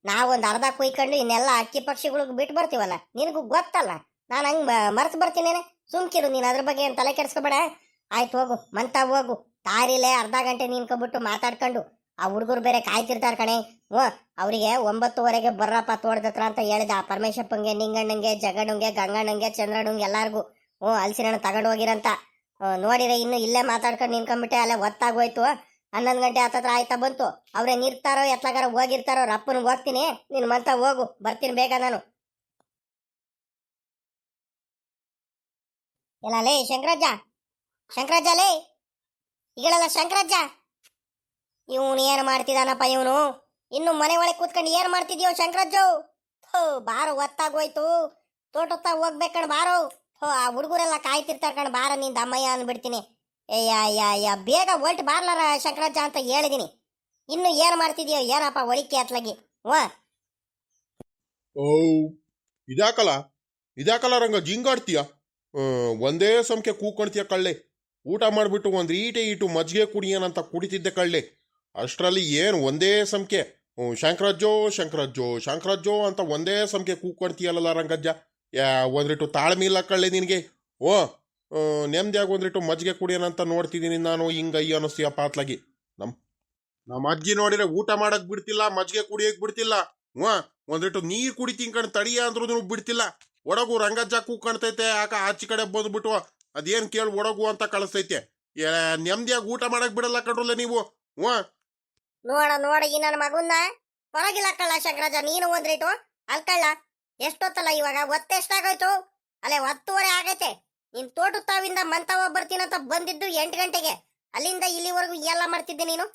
ನಾವೊಂದು ಅರ್ಧ ಕುಯ್ಕೊಂಡು ಇನ್ನೆಲ್ಲ ಅಕ್ಕಿ ಪಕ್ಷಿಗಳಿಗೆ ಬಿಟ್ಟು ಬರ್ತೀವಲ್ಲ, ನಿನಗೂ ಗೊತ್ತಲ್ಲ. ನಾನು ಹಂಗೆ ಮರ್ತು ಬರ್ತೀನೇನೆ. ಸುಮ್ಕಿರು ನೀನು ಅದ್ರ ಬಗ್ಗೆ ಏನು ತಲೆ ಕೆಡಿಸ್ಕೊಬೇಡ. ಆಯ್ತು ಹೋಗು, ಮಂತ ಹೋಗು. ದಾರಿಲೇ ಅರ್ಧ ಗಂಟೆ ನಿನ್ಕೊಬಿಟ್ಟು ಮಾತಾಡ್ಕೊಂಡು ಆ ಹುಡುಗರು ಬೇರೆ ಕಾಯ್ತಿರ್ತಾರೆ ಕಣೆ. ಅವರಿಗೆ 9:30 ಬರ್ರಪ್ಪ ತೋಟದತ್ರ ಅಂತ ಹೇಳಿದ. ಆ ಪರಮೇಶಪ್ಪಂಗೆ, ನಿಂಗಣ್ಣಂಗೆ, ಜಗಣ್ಣಂಗೆ, ಗಂಗಣ್ಣಂಗೆ, ಚಂದ್ರಣ್ಣಂಗೆ ಎಲ್ಲಾರ್ಗು ಹಲಸಿನ ಹಣ್ಣು ತಗೊಂಡು ಹೋಗಿರಂತ. ನೋಡಿದ್ರೆ ಇನ್ನು ಇಲ್ಲೇ ಮಾತಾಡ್ಕೊಂಡು ನಿನ್ಕೊಂಬಿಟ್ಟೆ. ಅಲ್ಲೇ ಒತ್ತಾಗೋಯ್ತು. 11 ಗಂಟೆ ಹತ್ತತ್ರ ಆಯ್ತಾ ಬಂತು. ಅವ್ರೇನು ಇರ್ತಾರೋ ಎತ್ಲಾಗಾರ ಹೋಗಿರ್ತಾರೋ. ರಪ್ಪನ ಹೋಗ್ತೀನಿ, ನೀನು ಮಂತ ಹೋಗು, ಬರ್ತೀನಿ ಬೇಗ ನಾನು. ಎಲ್ಲ ಲೇ ಶಂಕರಜ್ಜ, ಶಂಕರಜ್ಜ ಲೇ, ಈಗಳಲ್ಲ ಶಂಕರಜ್ಜ. ಇವನು ಏನು ಮಾಡ್ತಿದ್ದಾನಪ್ಪ ಇವನು? ಇನ್ನು ಮನೆ ಒಳಗೆ ಕೂತ್ಕೊಂಡು ಏನು ಮಾಡ್ತಿದ್ಯೋ ಶಂಕರಜ್ಜು? ಬಾರೋ, ಒತ್ತಾಗೋಯ್ತು. ತೋಟತ್ತ ಹೋಗ್ಬೇಕಣ್ ಬಾರೋ. ಆ ಹುಡುಗರೆಲ್ಲ ಕಾಯ್ತಿರ್ತಾರೆ ಕಣ್, ಬಾರ ನಿಂದ ಅಮ್ಮಯ್ಯ ಅಂದ್ಬಿಡ್ತೀನಿ. ಏಯ್ಯ ಬೇಗ ಹೊಲ್ಟ್ ಬಾರ್ಲಾರ ಶಂಕರಜ್ಜ ಅಂತ ಹೇಳಿದೀನಿ. ಇನ್ನು ಏನು ಮಾಡ್ತಿದ್ಯೋ ಏನಪ್ಪ ಒಳಿಕೆ ಅತ್ಲಾಗಿ? ಓ ಇದಾಕಲ್ಲ ರಂಗ ಜಿಂಗಾಡ್ತೀಯ. ಒಂದೇ ಸಮಕೆ ಕೂಕೊಳ್ತೀಯ ಕಳ್ಳೆ. ಊಟ ಮಾಡಿಬಿಟ್ಟು ಒಂದು ಈಟು ಮಜ್ಜಿಗೆ ಕುಡಿಯೋಣಂತ ಕುಡಿತಿದ್ದೆ ಕಳ್ಳೆ. ಅಷ್ಟರಲ್ಲಿ ಏನು ಒಂದೇ ಸಮಕೆ ಶಂಕರಜ್ಜೋ ಶಂಕರಜ್ಜೋ ಶಂಕರಜ್ಜೋ ಅಂತ ಒಂದೇ ಸಮಕೆ ಕೂಕೊಳ್ತೀಯಲ್ಲ ರಂಗಜ್ಜ. ಒಂದ್ರಿಟ್ಟು ತಾಳ್ಮೆ ಇಲ್ಲ ಕಳ್ಳೆ ನಿನಗೆ. ನೆಮ್ಮದಿಯಾಗಿ ಒಂದ್ರಿಟ್ಟು ಮಜ್ಜಿಗೆ ಕುಡಿಯೋಣಂತ ನೋಡ್ತಿದ್ದೀನಿ ನಾನು. ಹಿಂಗಯ್ಯ ಅನ್ನಿಸ್ತೀಯಪ್ಪ ಅತ್ಲಾಗಿ. ನಮ್ಮ ಅಜ್ಜಿ ನೋಡಿದ್ರೆ ಊಟ ಮಾಡಕ್ ಬಿಡ್ತಿಲ್ಲ, ಮಜ್ಜಿಗೆ ಕುಡಿಯಕ್ ಬಿಡ್ತಿಲ್ಲ. ಒಂದ್ರಿಟ್ಟು ನೀರು ಕುಡಿತೀನಿ ಕಣ್ ತಡಿಯ ಅಂದ್ರೂ ಬಿಡ್ತಿಲ್ಲ. ಒಡಗು ರಂಗಜ್ಜ ಕೂಕಣ್ತೈತೆ. ಆಚೆ ಕಡೆ ಬಂದ್ಬಿಟ್ಟು ಅದೇನ್ ಕೇಳಿ ಒಡಗು ಅಂತ ಕಳಿಸ್ತೈತೆ. ನೆಮ್ಮದಿಯಾಗಿ ಊಟ ಮಾಡಕ್ ಬಿಡಲ್ಲ ಕಣ್ರಲ್ಲ ನೀವು. ನೋಡ ಈ ನನ್ನ ಮಗುನ್ನ ಹೊರಗಿಲ್ಲ ಕಳ್ಳ ಶಂಕರಾಜ. ನೀನು ಒಂದ್ರೇಟು ಅಲ್ಕಳ್ಳ. ಎಷ್ಟೊತ್ತಲ್ಲ ಇವಾಗ? ಎಷ್ಟಾಗೋಯ್ತು? ಅಲ್ಲೇ 10:30 ಆಗೈತೆ. ನೀನ್ ತೋಟ ತಾವಿಂದ ಮಂತವ ಬರ್ತೀನಂತ ಬಂದಿದ್ದು 8 ಗಂಟೆಗೆ. ಅಲ್ಲಿಂದ ಇಲ್ಲಿವರೆಗೂ ಎಲ್ಲ ಮಾಡ್ತಿದ್ದೆ ನೀನು.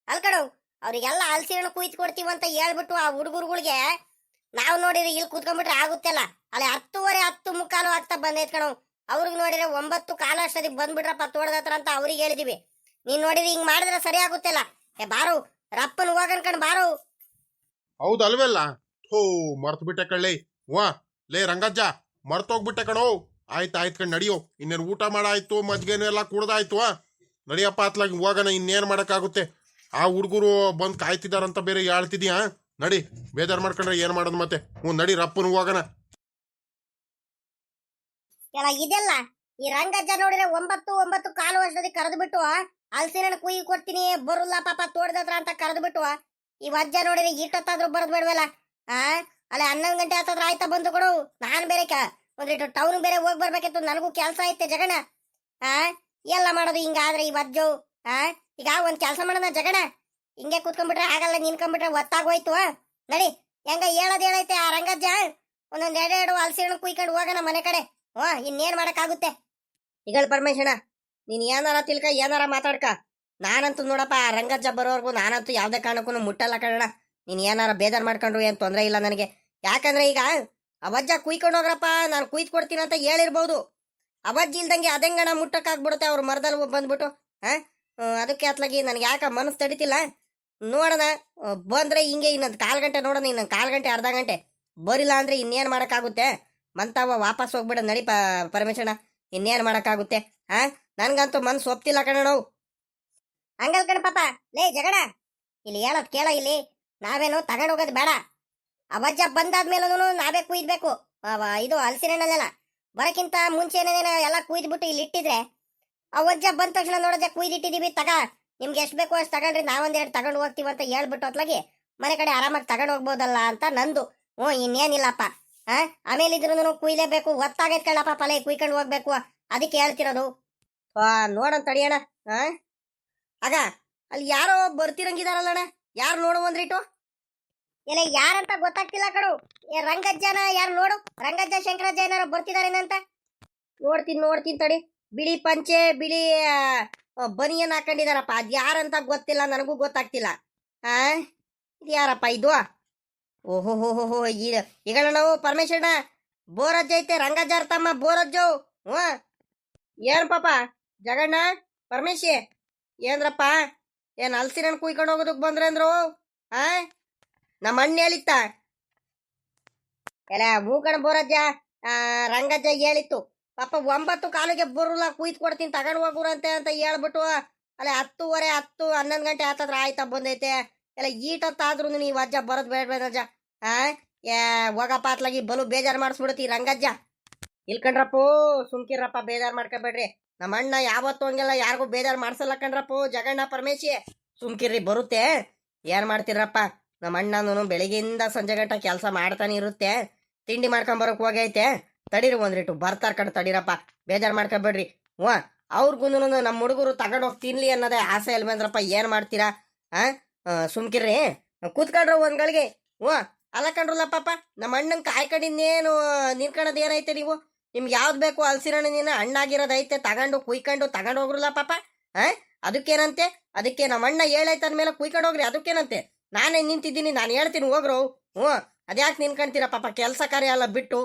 ಅಲ್ಕಡು, ಅವ್ರಿಗೆಲ್ಲ ಹಲಸಿನ ಕುಯ್ತು ಕೊಡ್ತೀವಂತ ಹೇಳ್ಬಿಟ್ಟು ಆ ಹುಡುಗರುಗಳಿಗೆ ನಾವು ನೋಡಿದ್ರೆ ಇಲ್ಲಿ ಕೂತ್ಕೊಂಡ್ಬಿಟ್ರೆ ಆಗುತ್ತಲ್ಲ. ಅಲ್ಲಿ 10:30 10:45 ಆಗ್ತಾ ಬಂದೈತ್ ಕಣವು. ಅವ್ರಿಗೆ ನೋಡಿದ್ರೆ 9:15 ಅಷ್ಟೊತ್ತಿಗೆ ಬಂದ್ಬಿಟ್ರಪ್ಪ ತೋಟದ ಹತ್ರ ಅಂತ ಅವ್ರಿಗೆ ಹೇಳಿದಿವಿ. ನೀನ್ ನೋಡಿದ್ರೆ ಹಿಂಗ್ ಮಾಡಿದ್ರೆ ಸರಿ ಆಗುತ್ತಿಲ್ಲ. ಬಾರು, ರಪ್ಪನ್ ಹೋಗನ್ ಕಣ್ ಬಾರು. ಹೌದಲ್ವೆಲ್ಲ? ಮರ್ತು ಬಿಟ್ಟೆ ಕಳ್ಳಿ. ಲೇ ರಂಗಜ್ಜ, ಮರ್ತೋಗ್ಬಿಟ್ಟೆ ಕಣೋ. ಆಯ್ತು ಕಣ್ ನಡಿಯೋ. ಇನ್ನೇನು ಊಟ ಮಾಡಾಯ್ತು, ಮಜ್ಗೆನೂ ಎಲ್ಲ ಕುಡ್ದಾಯ್ತು. ನಡಿಯಪ್ಪ ಅತ್ಲಾಗಿ ಹೋಗೋಣ. ಇನ್ನೇನು ಮಾಡಕ್ಕಾಗುತ್ತೆ? ಆ ಹುಡುಗರು ಬಂದು ಕಾಯ್ತಿದಾರಂತ ಬೇರೆ ಹೇಳ್ತಿದ್ಯಾ. ನಡಿ, ಬೇಜಾರು ಮಾಡ್ಕೊಂಡ್ರೆ ಏನ್ ಮಾಡೋದು ಮತ್ತೆ. ನಡಿ ರಪ್ಪನ್ ಹೋಗೋಣ. ಇದೆಲ್ಲ ಈ ರಂಗಜ್ಜ ನೋಡಿದ್ರೆ 9:15 ಅಷ್ಟೊತ್ತಿಗೆ ಕರೆದು ಬಿಟ್ಟು ಹಲಸಿನ ಕುಯ್ಯಿ ಕೊಡ್ತೀನಿ ಬರುಲ್ಲ ಪಾಪ ತೋಟದತ್ರ ಅಂತ ಕರೆದು ಬಿಟ್ಟು ಈ ಅಜ್ಜ ನೋಡಿದ್ರೆ ಇಟ್ಟೊತ್ತಾದ್ರೂ ಬರದ್ ಬೇಡವಲ್ಲ. ಅಲ್ಲ 11 ಗಂಟೆ ಹತ್ತತ್ರ ಆಯ್ತಾ ಬಂದು ಕೊಡು. ನಾನ್ ಬೇರೆ ಒಂದಿಟ್ಟು ಟೌನ್ ಬೇರೆ ಹೋಗಿ ಬರ್ಬೇಕಿತ್ತು. ನನಗೂ ಕೆಲಸ ಐತೆ ಜಗಣ. ಎಲ್ಲ ಮಾಡೋದು ಹಿಂಗಾದ್ರೆ ಈ ಅಜ್ಜು. ಈಗ ಒಂದ್ ಕೆಲಸ ಮಾಡೋಣ ಜಗಣ. ಹಿಂಗೆ ಕೂತ್ಕೊಂಡ್ಬಿಟ್ರೆ ಆಗಲ್ಲ, ನಿನ್ಕೊಂಡ್ಬಿಟ್ರೆ ಒತ್ತಾಗೋಯ್ತು. ನಡಿ, ಹೆಂಗ ಹೇಳೈತೆ ಆ ರಂಗಜ್ಜ. ಒಂದೊಂದ್ 2 ಹಲಸಿನ ಕುಯ್ಕೊಂಡು ಹೋಗೋಣ ಮನೆ ಕಡೆ. ಇನ್ನೇನ್ ಮಾಡಕ್ಕಾಗುತ್ತೆ? ಈಗ ಪರಮೇಶಣ್ಣ, ನೀನ್ ಏನಾರ ತಿಳ್ಕ, ಏನಾರ ಮಾತಾಡ್ಕ. ನಾನಂತೂ ನೋಡಪ್ಪ, ಆ ರಂಗಜ್ಜ ಬರೋರ್ಗು ನಾನಂತೂ ಯಾವ್ದೇ ಕಾರಣಕ್ಕೂ ಮುಟ್ಟಲ್ಲ ಕಣ. ನೀನ್ ಏನಾರ ಬೇಜಾರ್ ಮಾಡ್ಕೊಂಡ್ರು ಏನ್ ತೊಂದ್ರೆ ಇಲ್ಲ ನನಗೆ. ಯಾಕಂದ್ರೆ ಈಗ ಅವಜ್ಜ ಕುಯ್ಕೊಂಡು ಹೋಗ್ರಪ್ಪ, ನಾನು ಕುಯ್ದು ಕೊಡ್ತೀನಿ ಅಂತ ಹೇಳಿರ್ಬೋದು. ಅವಜ್ಜಿ ಇಲ್ದಂಗೆ ಅದೆಂಗಣ ಮುಟ್ಟಕ್ಕಾಗ್ಬಿಡುತ್ತೆ ಅವ್ರ ಮರದಲ್ಲಿ ಬಂದ್ಬಿಟ್ಟು. ಅದಕ್ಕೆ ಅತ್ಲಾಗಿ ನನ್ಗೆ ಯಾಕ ಮನಸ್ಸು ತಡಿತಿಲ್ಲ. ನೋಡೋಣ, ಬಂದ್ರೆ ಹಿಂಗೆ ಇನ್ನೊಂದು 1/4 ಗಂಟೆ ನೋಡೋಣ. ಇನ್ನೊಂದು 1/4 ಗಂಟೆ ಅರ್ಧ ಗಂಟೆ ಬರಿಲ್ಲ ಅಂದ್ರೆ ಇನ್ನೇನ್ ಮಾಡಕ್ಕಾಗುತ್ತೆ? ಮಂತವ ವಾಪಸ್ ಹೋಗ್ಬಿಡ. ನಡಿ ಪರಮೇಶಣ್ಣ, ಇನ್ನೇನ್ ಮಾಡಕ್ಕಾಗುತ್ತೆ? ನನ್ಗಂತೂ ಮನ್ಸು ಒಪ್ತಿಲ್ಲ ಕಣ. ನಾವು ಹಂಗಲ್ ಕಣ ಪಾಪ. ಲೇ ಜಗಣ, ಇಲ್ಲಿ ಹೇಳೋದ್ ಕೇಳ. ಇಲ್ಲಿ ನಾವೇನು ತಗೊಂಡ್ ಹೋಗೋದು ಬೇಡ. ಅವಜ್ಜ ಬಂದಾದ್ಮೇಲೂ ನಾವೇ ಕುಯ್ದ್ಬೇಕು. ಇದು ಹಲಸಿನ ಹಣ್ಣಲ್ಲೆಲ್ಲ ಬರಕ್ಕಿಂತ ಮುಂಚೆನೇ ಎಲ್ಲ ಕುಯ್ದ್ಬಿಟ್ಟು ಇಲ್ಲಿ ಇಟ್ಟಿದ್ರೆ ಅವಜ್ಜ ಬಂದ ತಕ್ಷಣ ನೋಡಜ್ಜ ಕುಯ್ದಿಟ್ಟಿದೀವಿ, ತಗ ನಿಮ್ಗೆ ಎಷ್ಟು ಬೇಕೋ ಅಷ್ಟು ತಗೊಂಡ್ರಿ, ನಾವೊಂದೆರಡು ತಗೊಂಡು ಹೋಗ್ತೀವಿ ಅಂತ ಹೇಳ್ಬಿಟ್ಟು ಅತ್ಲಾಗಿ ಮನೆ ಕಡೆ ಆರಾಮಾಗಿ ತಗೊಂಡು ಹೋಗ್ಬೋದಲ್ಲ ಅಂತ ನಂದು. ಇನ್ನೇನಿಲ್ಲಪ್ಪ. ಆಮೇಲೆ ಇದ್ರೂ ಕುಯ್ಲೇಬೇಕು. ಒತ್ತಾಗೈತ್ ಕಳ್ಳಪ್ಪ, ಪಲೆ ಕುಯ್ಕೊಂಡು ಹೋಗ್ಬೇಕು. ಅದಕ್ಕೆ ಹೇಳ್ತಿರೋದು. ನೋಡೋಣ ತಡಿಯೋಣ. ಆಗ ಅಲ್ಲಿ ಯಾರೋ ಬರ್ತಿರಂಗಿದಾರಲ್ಲಣ್ಣ, ಯಾರು ನೋಡು ಒಂದ್ರಿಟ್ಟು. ಇಲ್ಲ ಯಾರಂತ ಗೊತ್ತಾಗ್ತಿಲ್ಲ ಕಡು. ರಂಗಜ್ಜನ ಯಾರು ನೋಡು. ರಂಗಜ್ಜ ಶಂಕರಜ್ಜ ಏನಾರ ಬರ್ತಿದಾರೇನಂತ ನೋಡ್ತೀನಿ ತಡಿ. ಬಿಳಿ ಪಂಚೆ, ಬಿಳಿ ಬನಿಯನ್ ಹಾಕೊಂಡಿದಾರಪ್ಪ. ಅದ್ ಯಾರಂತ ಗೊತ್ತಿಲ್ಲ, ನನಗೂ ಗೊತ್ತಾಗ್ತಿಲ್ಲ. ಇದು ಯಾರಪ್ಪ ಇದು? ಓಹೋ ಈಗ ನಾವು ಪರಮೇಶ್ವರನ ಬೋರಜ್ಜ ಐತೆ, ರಂಗಜ್ಜ ತಮ್ಮ ಬೋರಜ್ಜು. ಏನ್ ಪಾಪ ಜಗಣ್ಣ, ಪರಮೇಶಿ ಏನ್ರಪ್ಪ? ಏನ್ ಹಲಸಿನ ಕುಯ್ಕೊಂಡು ಹೋಗೋದಕ್ ಬಂದ್ರೆ ಅಂದ್ರು? ನಮ್ಮ ಅಣ್ಣ ಹೇಳಿತ್ತ ಎಲ್ಲ ಮೂಕಣ ಬೋರಜ್ಜ ರಂಗಜ್ಜ ಹೇಳಿತ್ತು ಪಾಪ 9 ಕಾಲಿಗೆ ಬರುಲ್ಲ ಕುಯ್ದು ಕೊಡ್ತೀನಿ ತಗೊಂಡು ಹೋಗುರಂತೆ ಅಂತ ಹೇಳ್ಬಿಟ್ಟು ಅಲ್ಲ 10:30 10 11 ಗಂಟೆ ಆತದ್ರ ಆಯ್ತಾ ಬಂದೈತೆ ಎಲ್ಲ ಈಟತ್ತಾದ್ರೂ ನೀವು ಅಜ್ಜ ಬರೋದ್ ಬೇಡಬೇಡಜ್ಜ ಆ ಹೋಗಪ್ಪ ಅತ್ಲಾಗಿ ಬಲು ಬೇಜಾರು ಮಾಡಿಸ್ಬಿಡುತ್ತಿ ರಂಗಜ್ಜ ಇಲ್ಕಂಡ್ರಪ್ಪು ಸುಮ್ಕಿರಪ್ಪ ಬೇಜಾರು ಮಾಡ್ಕೊಬೇಡ್ರಿ ನಮ್ಮ ಅಣ್ಣ ಯಾವತ್ತು ಹಂಗೆಲ್ಲ ಯಾರಿಗೂ ಬೇಜಾರು ಮಾಡ್ಸಲ್ಲ ಕಣ್ರಪ್ಪು ಜಗಣ್ಣ ಪರಮೇಶಿ ಸುಮ್ಕಿರ್ರಿ ಬರುತ್ತೆ ಏನ್ ಮಾಡ್ತೀರಪ್ಪ ನಮ್ಮ ಅಣ್ಣನೂ ಬೆಳಿಗ್ಗೆಯಿಂದ ಸಂಜೆ ಗಂಟ ಕೆಲಸ ಮಾಡ್ತಾನೆ ಇರುತ್ತೆ ತಿಂಡಿ ಮಾಡ್ಕೊಂಬರಕ್ ಹೋಗೈತೆ ತಡೀರಿ ಒಂದ್ರಿಟ್ಟು ಬರ್ತಾರ ಕಣ್ ತಡೀರಪ್ಪ ಬೇಜಾರು ಮಾಡ್ಕೊಬೇಡ್ರಿ ಹ್ಞೂ ಅವ್ರಿಗೂ ನಮ್ಮ ಹುಡುಗರು ತಗೊಂಡೋಗಿ ತಿನ್ಲಿ ಅನ್ನೋದೇ ಆಸೆ ಅಲ್ವೇಂದ್ರಪ್ಪ ಏನ್ ಮಾಡ್ತೀರಾ ಸುಮ್ಕಿರ್ರಿ ಕೂತ್ಕೊಂಡ್ರ ಒಂದ್ಗಳಿಗೆ ಹ್ಞೂ ಅಲ್ಲ ಕಣ್ರಲ್ಲ ಪಾಪ ನಮ್ಮ ಅಣ್ಣಂಗೆ ಕಾಯ್ಕೊಂಡಿನ್ನೇನು ನಿನ್ಕಣದ್ ಏನೈತೆ ನೀವು ನಿಮ್ಗೆ ಯಾವ್ದು ಬೇಕು ಹಲ್ಸಿರಣ್ಣ ನೀನು ಹಣ್ಣಾಗಿರೋದೈತೆ ತಗೊಂಡು ಕುಯ್ಕೊಂಡು ತಗೊಂಡು ಹೋಗ್ರಲ್ಲ ಪಾಪ ಅದಕ್ಕೇನಂತೆ ಅದಕ್ಕೆ ನಮ್ಮ ಅಣ್ಣ ಹೇಳೈತೆ ಅಂದ್ಮೇಲೆ ಕುಯ್ಕೊಂಡು ಹೋಗ್ರಿ ಅದಕ್ಕೇನಂತೆ ನಾನೇ ನಿಂತಿದ್ದೀನಿ ನಾನು ಹೇಳ್ತೀನಿ ಹೋಗ್ರು ಹ್ಞೂ ಅದ್ಯಾಕೆ ನಿನ್ಕಂತೀರ ಪಾಪ ಕೆಲಸ ಕಾರ್ಯ ಎಲ್ಲ ಬಿಟ್ಟು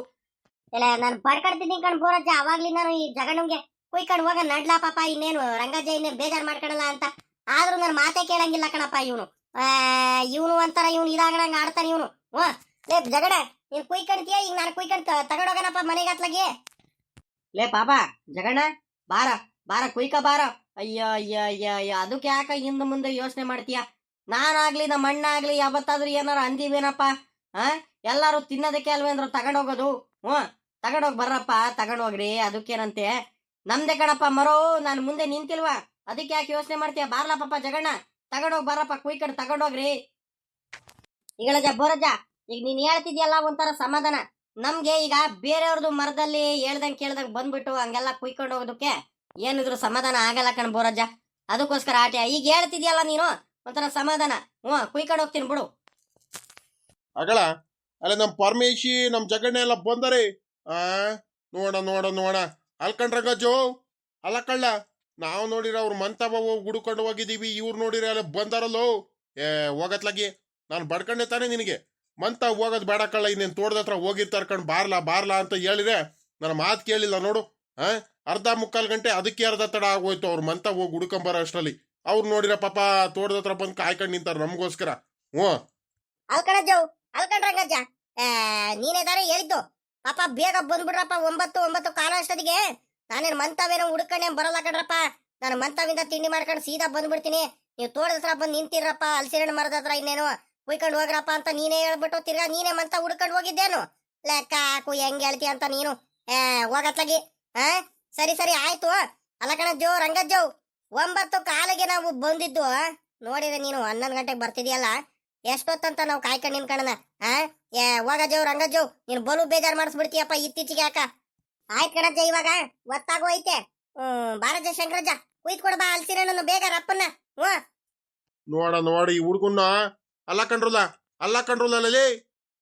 ಇಲ್ಲ ನಾನು ಪಡ್ಕಡ್ತೀನಿ ಕಣ್ ಬೋರಜ್ಜ ಅವಾಗ್ಲಿ ನಾನು ಈ ಜಗಣ್ಣಂಗೆ ಕುಯ್ಕೊಂಡು ಹೋಗ ನಡ್ಲಾ ಪಾಪ ಇನ್ನೇನು ರಂಗಜ್ಜ ಇನ್ನೇನು ಬೇಜಾರು ಮಾಡ್ಕೊಳಲ್ಲ ಅಂತ ಆದ್ರೂ ನಾನು ಮಾತೇ ಕೇಳಂಗಿಲ್ಲ ಕಣಪ್ಪ ಇವನು ಒಂಥರ ಇವನು ಇದಾಗಣಂಗೆ ಆಡ್ತಾನೆ ಇವನು ಹ್ಞೂ ಲೇ ಜಗಣ ನೀನು ಕುಯ್ಕಣ್ತೀಯ ಈಗ ನಾನು ಕುಯ್ಕೊಂಡು ತಗೊಂಡೋಗನಪ್ಪ ಮನೆಗೆ ಹತ್ಲಾಗಿ ಲೇ ಪಾಪ ಜಗಣ್ಣ ಬಾರ ಬಾರ ಕುಯ್ಕ ಬಾರ ಅಯ್ಯ ಅಯ್ಯ ಅಯ್ಯ ಅಯ್ಯ ಅದಕ್ಕೆ ಯಾಕ ಹಿಂದೆ ಮುಂದೆ ಯೋಚನೆ ಮಾಡ್ತೀಯ ನಾನಾಗ್ಲಿ ನಮ್ಮ ಅಣ್ಣ ಆಗ್ಲಿ ಯಾವತ್ತಾದ್ರೂ ಏನಾರ ಅಂದೀವೇನಪ್ಪ ಎಲ್ಲಾರು ತಿನ್ನೋದಕ್ಕೆ ಅಲ್ವೇಂದ್ರು ತಗೊಂಡೋಗೋದು ಹ್ಞೂ ತಗೊಂಡೋಗಿ ಬರ್ರಪ್ಪ ತಗೊಂಡೋಗ್ರಿ ಅದಕ್ಕೇನಂತೆ ನಮ್ದೆ ಕಣಪ್ಪ ಮರೋ ನಾನು ಮುಂದೆ ನಿಂತಿಲ್ವಾ ಅದಕ್ಕೆ ಯಾಕೆ ಯೋಚನೆ ಮಾಡ್ತೀಯ ಬಾರ್ಲಾ ಪಾಪ ಜಗಣ್ಣ ತಗೊಂಡೋಗಿ ಬರ್ರಪ್ಪ ಕುಯ್ಕಂಡು ತಗೊಂಡೋಗ್ರಿ ಈಗಳಜ್ಜ ಬೋರಜ್ಜ ಈಗ ನೀನ್ ಹೇಳ್ತಿದ್ಯಲ್ಲ ಒಂಥರ ಸಮಾಧಾನ ನಮ್ಗೆ ಈಗ ಬೇರೆಯವ್ರದ್ದು ಮರದಲ್ಲಿ ಹೇಳ್ದಂಗೆ ಕೇಳ್ದಂಗೆ ಬಂದ್ಬಿಟ್ಟು ಹಂಗೆಲ್ಲ ಕುಯ್ಕೊಂಡು ಹೋಗೋದಕ್ಕೆ ಏನಿದ್ರು ಸಮಾಧಾನ ಆಗಲ್ಲ ಕಣ್ ಬೋರಜ್ಜ ಅದಕ್ಕೋಸ್ಕರ ಆಟೆ ಈಗ ಹೇಳ್ತಿದ್ಯಲ್ಲ ನೀನು ಒಂಥರ ಸಮಾಧಾನ ಹ್ಞೂ ಕುಯ್ಕೊಂಡು ಹೋಗ್ತೀನಿ ಬಿಡು ಅಗಳ ಅಲ್ಲ ನಮ್ಮ ಪರಮೇಶಿ ನಮ್ಮ ಜಗಣ್ಣ ಎಲ್ಲ ಬಂದರೆ ನೋಡ ನೋಡ ನೋಡ ಅಲ್ಕಂಡ್ರಂಗಜ್ಜೋ ಅಲ್ಲ ಕಳ್ಳ ನಾವು ನೋಡಿರ ಅವ್ರು ಮಂತವ ಹೋಗಿ ಹುಡ್ಕೊಂಡು ಹೋಗಿದ್ದೀವಿ ಇವ್ರು ನೋಡಿರ ಎಲ್ಲ ಬಂದಾರಲ್ಲೋ ಹೋಗತ್ಲಾಗಿ ನಾನು ಬಡ್ಕೊಂಡೆ ತಾನೆ ನಿನಗೆ ಮಂತ ಹೋಗೋದು ಬೇಡ ಕಳ್ಳ ಇನ್ನೇನು ತೋಟದ ಹೋಗಿರ್ತಾರ ಕಣ್ ಬಾರ್ಲಾ ಬಾರ್ಲಾ ಅಂತ ಹೇಳಿದ್ರೆ ನನ್ನ ಮಾತು ಕೇಳಿಲ್ಲ ನೋಡು ಅರ್ಧ ಮುಕ್ಕಾಲು ಗಂಟೆ ಅದಕ್ಕೆ ಅರ್ಧ ತಡ ಆಗೋಯ್ತು ಅವ್ರು ಮಂತ ಹೋಗಿ ಹುಡ್ಕೊಂಬರೋ ಅಷ್ಟರಲ್ಲಿ ಅವ್ರು ನೋಡಿರ ಪಾಪ ತೋಟದ ಬಂದು ಕಾಯ್ಕೊಂಡು ನಿಂತಾರ ನಮಗೋಸ್ಕರ ಹ್ಞೂ ಅಲ್ಕಣಜ್ಜವ್ ಅಲ್ಕಂಡ್ರಂಗಜ್ಜ ನೀನೇ ತಾನೇ ಹೇಳಿದ್ದು ಪಾಪ ಬೇಗ ಬಂದ್ಬಿಡ್ರಪ್ಪ 9 ಕಾಲ ಅಷ್ಟೊತ್ತಿಗೆ ನಾನೇನು ಮಂತವೇನೋ ಹುಡ್ಕೊಂಡೆ ಬರಲ್ಲ ಕಣ್ರಪ್ಪ ನಾನು ಮಂತವಿಂದ ತಿಂಡಿ ಮಾಡ್ಕೊಂಡು ಸೀದಾ ಬಂದ್ಬಿಡ್ತೀನಿ ನೀವು ತೋಟದ ಹತ್ರ ಬಂದು ನಿಂತಿರಪ್ಪ ಹಲಸಿನ ಮರದ ಹತ್ರ ಇನ್ನೇನು ಕುಯ್ಕೊಂಡು ಹೋಗ್ರಪ್ಪ ಅಂತ ನೀನೇ ಹೇಳ್ಬಿಟ್ಟು ತಿರ್ಗಾ ನೀನೇ ಮಂತ ಹುಡ್ಕೊಂಡು ಹೋಗಿದ್ದೇನು ಲೆಕ್ಕ ಹಾಕು ಹೆಂಗ್ ಹೇಳ್ತಿ ಅಂತ ನೀನು ಹೋಗತ್ಲಾಗಿ ಸರಿ ಸರಿ ಆಯ್ತು ಅಲ್ಲ ಕಣಜ್ಜೋ ರಂಗಜ್ಜೋ 9 ಕಾಲಿಗೆ ನಾವು ಬಂದಿದ್ದು ನೋಡಿದ್ರೆ ನೀನು 11 ಗಂಟೆಗೆ ಬರ್ತಿದ್ಯಲ್ಲ ಎಷ್ಟೊತ್ತಂತ ನಾವು ಕಾಯ್ಕೊಂಡು ನಿನ್ಕಣನ ಹೋಗಜ್ಜೋ ರಂಗಜ್ಜೋ ನೀನು ಬಲು ಬೇಜಾರು ಮಾಡಿಸ್ಬಿಡ್ತೀಯಪ್ಪ ಇತ್ತೀಚೆಗೆ ಯಾಕ ಆಯ್ತು ಕಣಜ್ಜ ಇವಾಗ ಒತ್ತಾಗೋ ಐತೆ ಬಾರಜ್ಜ ಶಂಕರಜ್ಜ ಕುಯ್ದು ಕೊಡ ಬಾ ಹಲ್ಸಿನ ಬೇಗ ರಪ್ಪನ್ನ ನೋಡಿ ಹುಡ್ಗುನ್ನ ಅಲ್ಲ ಕಂಡ್ರಲ್ಲ ಲೇ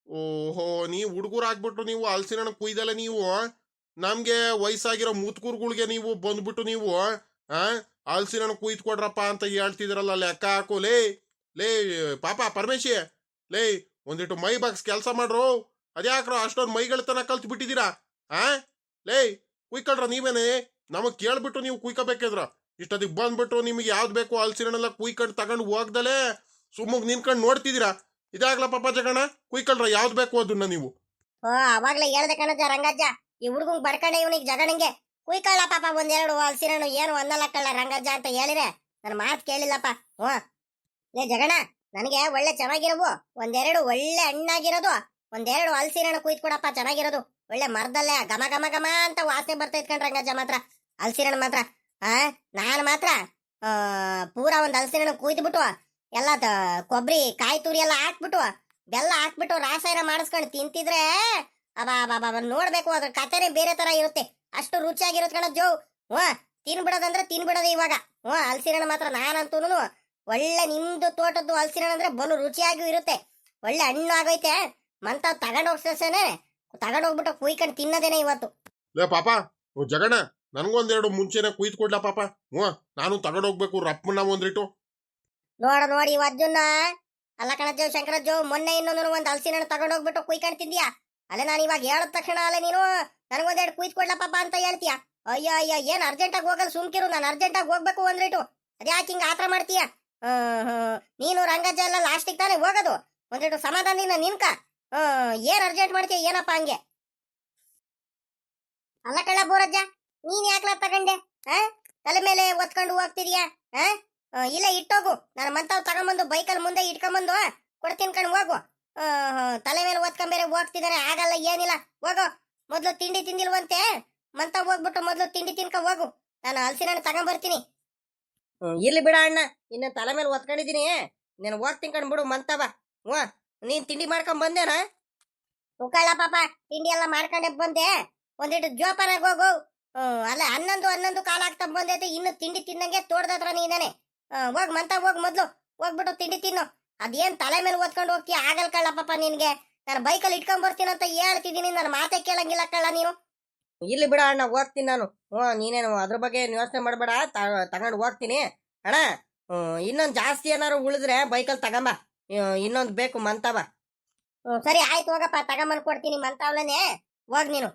ಓಹೋ ನೀವು ಹುಡುಗರು ಆಗ್ಬಿಟ್ಟು ನೀವು ಹಲ್ಸಿನ ಕುಯ್ದಲ್ಲ ನೀವು ನಮ್ಗೆ ವಯಸ್ಸಾಗಿರೋ ಮುತ್ಕೂರ್ಗಳಿಗೆ ನೀವು ಬಂದ್ಬಿಟ್ಟು ನೀವು ಹಲ್ಸಿನ ಕುಯ್ದು ಕೊಡ್ರಪ್ಪ ಅಂತ ಹೇಳ್ತಿದ್ರಲ್ಲ ಲೆಕ್ಕ ಹಾಕು ಲೇ ಪಾಪ ಪರಮೇಶಿ ಲೇ ಒಂದಿಟ್ಟು ಮೈ ಬಾಕ್ಸ್ ಕೆಲಸ ಮಾಡ್ರು ಅದ್ಯಾಕ್ರೋ ಅಷ್ಟೊಂದು ಮೈಗಳತನ ಕಲ್ತು ಬಿಟ್ಟಿದ್ದೀರಾ ಲೇ ಕುಯ್ಕೊಳ್ರ ನೀವೇನೆ ನಮಗ್ ಕೇಳ್ಬಿಟ್ಟು ನೀವು ಕುಯ್ಕೋಬೇಕಿದ್ರ ಇಷ್ಟೊತ್ತಿಗೆ ಬಂದ್ಬಿಟ್ಟು ನಿಮಗೆ ಯಾವ್ದು ಬೇಕು ಹಲ್ಸಿನೆಲ್ಲ ಕುಯ್ಕೊಂಡು ತಗೊಂಡು ಹೋಗ್ದಲೇ ಸುಮ್ಮಗ್ ನಿನ್ಕೊಂಡು ನೋಡ್ತಿದ್ದೀರಾ ಇದಾಗ್ಲ ಪಾಪ ಜಗಣ್ಣ ಕುಯ್ಕೊಳ್ರ ಯಾವ್ದು ಬೇಕು ಅದನ್ನ ನೀವು ಅವಾಗ್ಲೇ ಹೇಳ್ದೆ ಕಣಜ್ಜ ರಂಗಜ್ಜ ಈ ಹುಡುಗಂಗ್ ಬಡ್ಕೊಂಡೆ ಇವನಿಗೆ ಜಗಣಿಗೆ ಕುಯ್ಕೊಳ್ಳ ಪಾಪ 1-2 ಹಲ್ಸಿನ ಏನು ಅನ್ನಲ್ಲ ಕಳ್ಳ ರಂಗಜ್ಜ ಅಂತ ಹೇಳಿದ್ರೆ ನನ್ನ ಮಾತು ಕೇಳಿಲ್ಲಪ್ಪ ಲೇ ಜಗಣ ನನಗೆ ಒಳ್ಳೆ ಚೆನ್ನಾಗಿರೋವು 1-2 ಒಳ್ಳೆ ಹಣ್ಣಾಗಿರೋದು 1-2 ಹಲ್ಸಿನ ಕುಯ್ದು ಕೊಡಪ್ಪ ಚೆನ್ನಾಗಿರೋದು ಒಳ್ಳೆ ಮರದಲ್ಲೇ ಘಮ ಘಮ ಘಮ ಅಂತ ವಾಸನೆ ಬರ್ತೈತ್ ಕಣ್ ರಂಗಜ್ಜ ಮಾತ್ರ ಹಲ್ಸಿನ ಮಾತ್ರ ನಾನು ಮಾತ್ರ ಪೂರಾ ಒಂದು ಹಲ್ಸಿನ ಕುಯ್ದುಬಿಟ್ಟು ಎಲ್ಲ ಕೊಬ್ಬರಿ ಕಾಯಿ ತುರಿ ಎಲ್ಲ ಹಾಕ್ಬಿಟ್ಟು ಬೆಲ್ಲ ಹಾಕ್ಬಿಟ್ಟು ರಾಸಾಯನ ಮಾಡಿಸ್ಕೊಂಡು ತಿಂತಿದ್ರೆ ಅಬಾ ನೋಡ್ಬೇಕು ಅದ್ರ ಕತೆನೇ ಬೇರೆ ತರ ಇರುತ್ತೆ ಅಷ್ಟು ರುಚಿಯಾಗಿರುತ್ತೆ ಕಣ ಜೋ ತಿನ್ಬಿಡೋದಂದ್ರೆ ತಿನ್ಬಿಡೋದು ಇವಾಗ ಹಲ್ಸಿನ ಮಾತ್ರ ನಾನಂತೂ ಒಳ್ಳೆ ನಿಮ್ದು ತೋಟದ್ದು ಹಲ್ಸಿನ ಅಂದ್ರೆ ಬಲು ರುಚಿಯಾಗಿಯೂ ಇರುತ್ತೆ ಒಳ್ಳೆ ಹಣ್ಣು ಆಗೈತೆ ಮಂತ ತಗೊಂಡೋಗ್ಸೇನೆ ತಗೊಂಡೋಗ್ಬಿಟ್ಟು ಕುಯ್ಕೊಂಡು ತಿನ್ನೋದೇನೆ ಇವತ್ತು ಲೇ ಪಾಪ ಜಗಣ್ಣ ನನ್ಗೊಂದೆರಡು ಮುಂಚೆನೆ ಕುಯ್ದು ಕೊಡ್ಲಾ ಪಾಪ ನಾನು ತಗೊಂಡೋಗ್ಬೇಕು ರಪ್ಪನ ಒಂದ್ರಿಟ್ಟು ನೋಡಿ ಅಜ್ಜನ್ನ ಅಲ್ಲ ಕಣಜ್ಜೋ ಶಂಕರಜ್ಜೋ ಮೊನ್ನೆ ಇನ್ನೊಂದು ಒಂದು ಹಲ್ಸಿನ ತಗೊಂಡೋಗ್ಬಿಟ್ಟು ಕುಯ್ಕೊಂಡು ತಿಂದ್ಯಾ ಅಲ್ಲೇ ನಾನು ಇವಾಗ ಹೇಳಿದ ತಕ್ಷಣ ಅಲ್ಲೇ ನೀನು ನನಗೊಂದೆರಡು ಕುಯ್ದು ಕೊಡ್ಲಪ್ಪ ಅಂತ ಹೇಳ್ತೀಯ ಅಯ್ಯ ಏನ್ ಅರ್ಜೆಂಟಾಗಿ ಹೋಗಲ್ಲ ಸುಮ್ಕಿರು ನಾನು ಅರ್ಜೆಂಟಾಗಿ ಹೋಗ್ಬೇಕು ಅಂದ್ರಿಟ್ಟು ಅದ್ಯಾಕೆ ಹಿಂಗ ಆತರ ಮಾಡ್ತೀಯ ನೀನು ರಂಗಜ್ಜ ಎಲ್ಲ ಲಾಸ್ಟಿಗೆ ತಾನೇ ಹೋಗೋದು ಒಂದಿಟ್ಟು ಸಮಾಧಾನ ನಿನ್ಕ ಏನ್ ಅರ್ಜೆಂಟ್ ಮಾಡ್ತೀಯ ಏನಪ್ಪ ಹಂಗೆ ಅಲ್ಲ ಕಳ್ಳ ಬೋರಜ್ಜ ನೀನ್ ಯಾಕ್ಲ ತಗಂಡೆ ತಲೆ ಮೇಲೆ ಒತ್ಕೊಂಡು ಹೋಗ್ತಿದ್ಯಾ ಇಲ್ಲ ಇಟ್ಟೋಗು ನಾನು ಮಂತಾವ್ ತಗೊಂಬಂದು ಬೈಕಲ್ಲಿ ಮುಂದೆ ಇಟ್ಕೊಂಬಂದು ಕೊಡ್ತೀನಿ ಕಣ್ ಹೋಗು ತಲೆ ಮೇಲೆ ಒತ್ಕೊಂಬೇರೆ ಹೋಗ್ತಿದಾರೆ ಆಗಲ್ಲ ಏನಿಲ್ಲ ಹೋಗು ಮೊದ್ಲು ತಿಂಡಿ ತಿಂದಿಲ್ವಂತೆ ಮಂತಾವ್ ಹೋಗ್ಬಿಟ್ಟು ಮೊದ್ಲು ತಿಂಡಿ ತಿನ್ಕ ಹೋಗು ನಾನು ಹಲಸಿನ ಹಣ್ಣು ತಗೊಂಬರ್ತೀನಿ ಇರ್ಲಿ ಬಿಡ ಅಣ್ಣ ಇನ್ನ ತಲೆ ಮೇಲೆ ಒತ್ಕೊಂಡಿದೀನಿ ನೀನು ಹೋಗ್ತೀನಿ ಕಣ್ಬಿಡು ಮಂತವ ನೀನ್ ತಿಂಡಿ ಮಾಡ್ಕೊಂಡ್ ಬಂದೇನಾ ಉಕ್ಕಳ್ಳ ಪಾಪ ತಿಂಡಿ ಎಲ್ಲ ಮಾಡ್ಕೊಂಡೆ ಬಂದೆ ಒಂದಿಟ್ಟು ಜೋಪಾನಾಗ ಹೋಗು ಅಲ್ಲ ಹನ್ನೊಂದು ಕಾಲ ಆಗ್ತಾ ಬಂದೈತೆ ಇನ್ನು ತಿಂಡಿ ತಿನ್ನಂಗೆ ತೋಡ್ದತ್ರ ನೀನೇನೆ ಹೋಗ್ ಮಂತ ಹೋಗ್ ಮೊದ್ಲು ಹೋಗ್ಬಿಟ್ಟು ತಿಂಡಿ ತಿನ್ನು ಅದೇನ್ ತಲೆ ಮೇಲೆ ಓದ್ಕೊಂಡು ಹೋಗ್ತೀಯ ಆಗಲ್ ಕಳ್ಳ ಪಾಪ ನಿನ್ಗೆ ನಾನು ಬೈಕಲ್ಲಿ ಇಟ್ಕೊಂಡ್ ಬರ್ತೀನಿ ಅಂತ ಹೇಳ್ತಿದ್ದೀನಿ ನನ್ನ ಮಾತೆ ಕೇಳಂಗಿಲ್ಲ ಕಳ್ಳ ನೀನು ಇರ್ಲಿ ಬಿಡ ಅಣ್ಣ ಹೋಗ್ತೀನಿ ನಾನು ನೀನೇನು ಅದ್ರ ಬಗ್ಗೆ ಯೋಚನೆ ಮಾಡಬೇಡ ತಗೊಂಡು ಹೋಗ್ತೀನಿ ಅಣ್ಣ ಇನ್ನೊಂದು ಜಾಸ್ತಿ ಏನಾರು ಉಳಿದ್ರೆ ಬೈಕಲ್ಲಿ ತಗೊಂಬ ಇನ್ನೊಂದು ಬೇಕು ಮಂತವ ಸರಿ ಆಯ್ತು ಹೋಗಪ್ಪ ತಗೊಂಬಂದ್ ಕೊಡ್ತೀನಿ ಮಂತಾವ್ಲನೆ ಹೋಗ್ ನೀನು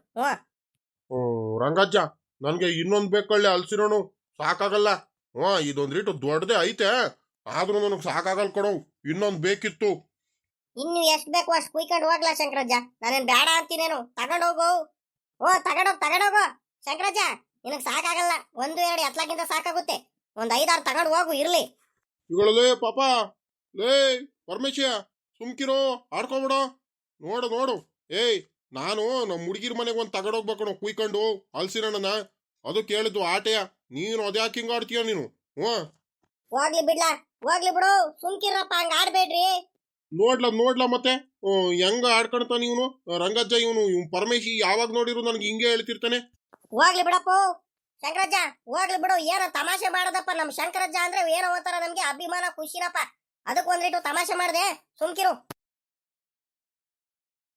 ರಂಗಜ್ಜ ನನ್ಗೆ ಇನ್ನೊಂದ್ ಬೇಕಳ್ಳೆ ಹಲ್ಸಿರೋನು ಸಾಕಾಗಲ್ಲ ಇದೊಂದ್ ರೀಟು ದೊಡ್ಡದೇ ಐತೆ ಆದ್ರೂ ನನಗ್ ಸಾಕಾಗಲ್ ಕೊಡು ಇನ್ನೊಂದ್ ಬೇಕಿತ್ತು ಇನ್ನು ಎಷ್ಟ್ ಬೇಕು ಅಷ್ಟ್ ಕುಯ್ಕೊಂಡು ಹೋಗ್ಲಾ ಶಂಕರಜ್ಜ ನಾನೇನ್ ಬೇಡ ಅಂತೀನೇನು ತಗೊಂಡೋಗು ತಗೊಂಡೋಗು ಶಂಕರಜ್ಜ ನಿನಗ್ ಸಾಕಾಗಲ್ಲ 1-2 ಎತ್ಲಾಗಿಂತ ಸಾಕಾಗುತ್ತೆ ಒಂದ್ 5-6 ತಗೊಂಡ್ ಹೋಗು ಇರ್ಲಿ ಇಗಳೇ ಪಾಪ ಲೇ ಪರಮೇಶ ಸುಮ್ಕಿರೋ ಆಡ್ಕೊಬಿಡೋ ನೋಡು ಏಯ್ ನಾನು ನಮ್ಮ ಹುಡುಗಿರ ಮನೆಗೆ ಒಂದು ತಗೊಂಡೋಗ್ಬೇಕು ಕುಯ್ಕೊಂಡು ಹಲ್ಸಿನಣ್ಣನ ಅದು ಕೇಳಿದ್ದು ಆಟೆಯ ನೀನು ಅದ್ಯಾಕೆ ಹಿಂಗ ಆಡ್ತೀಯ ನೀನು ಹೋಗ್ಲಿ ಬಿಡು ಸುಮ್ಕಿರಪ್ಪ ಹಂಗ ಆಡ್ಬೇಡ್ರಿ ನೋಡ್ಲಾ ಮತ್ತೆ ಹೆಂಗ ಆಡ್ಕೊಳ್ತಾನ ಇವನು ರಂಗಜ್ಜ ಇವನು ಪರಮೇಶಿ ಯಾವಾಗ ನೋಡಿರು ನನ್ಗೆ ಹಿಂಗೆ ಹೇಳ್ತಿರ್ತಾನೆ ಹೋಗ್ಲಿ ಬಿಡಪ್ಪ ಶಂಕರಜ್ಜ ಹೋಗ್ಲಿ ಬಿಡು ಏನೋ ತಮಾಷೆ ಮಾಡೋದಪ್ಪ ನಮ್ ಶಂಕರಜ್ಜ ಅಂದ್ರೆ ಏನೋ ಒಂಥರ ನಮ್ಗೆ ಅಭಿಮಾನ ಖುಷಿನಪ್ಪ ಅದಕ್ಕೆ ಒಂದ್ರಿಟ್ಟು ತಮಾಷೆ ಮಾಡ್ದೆ ಸುಮ್ಕಿರು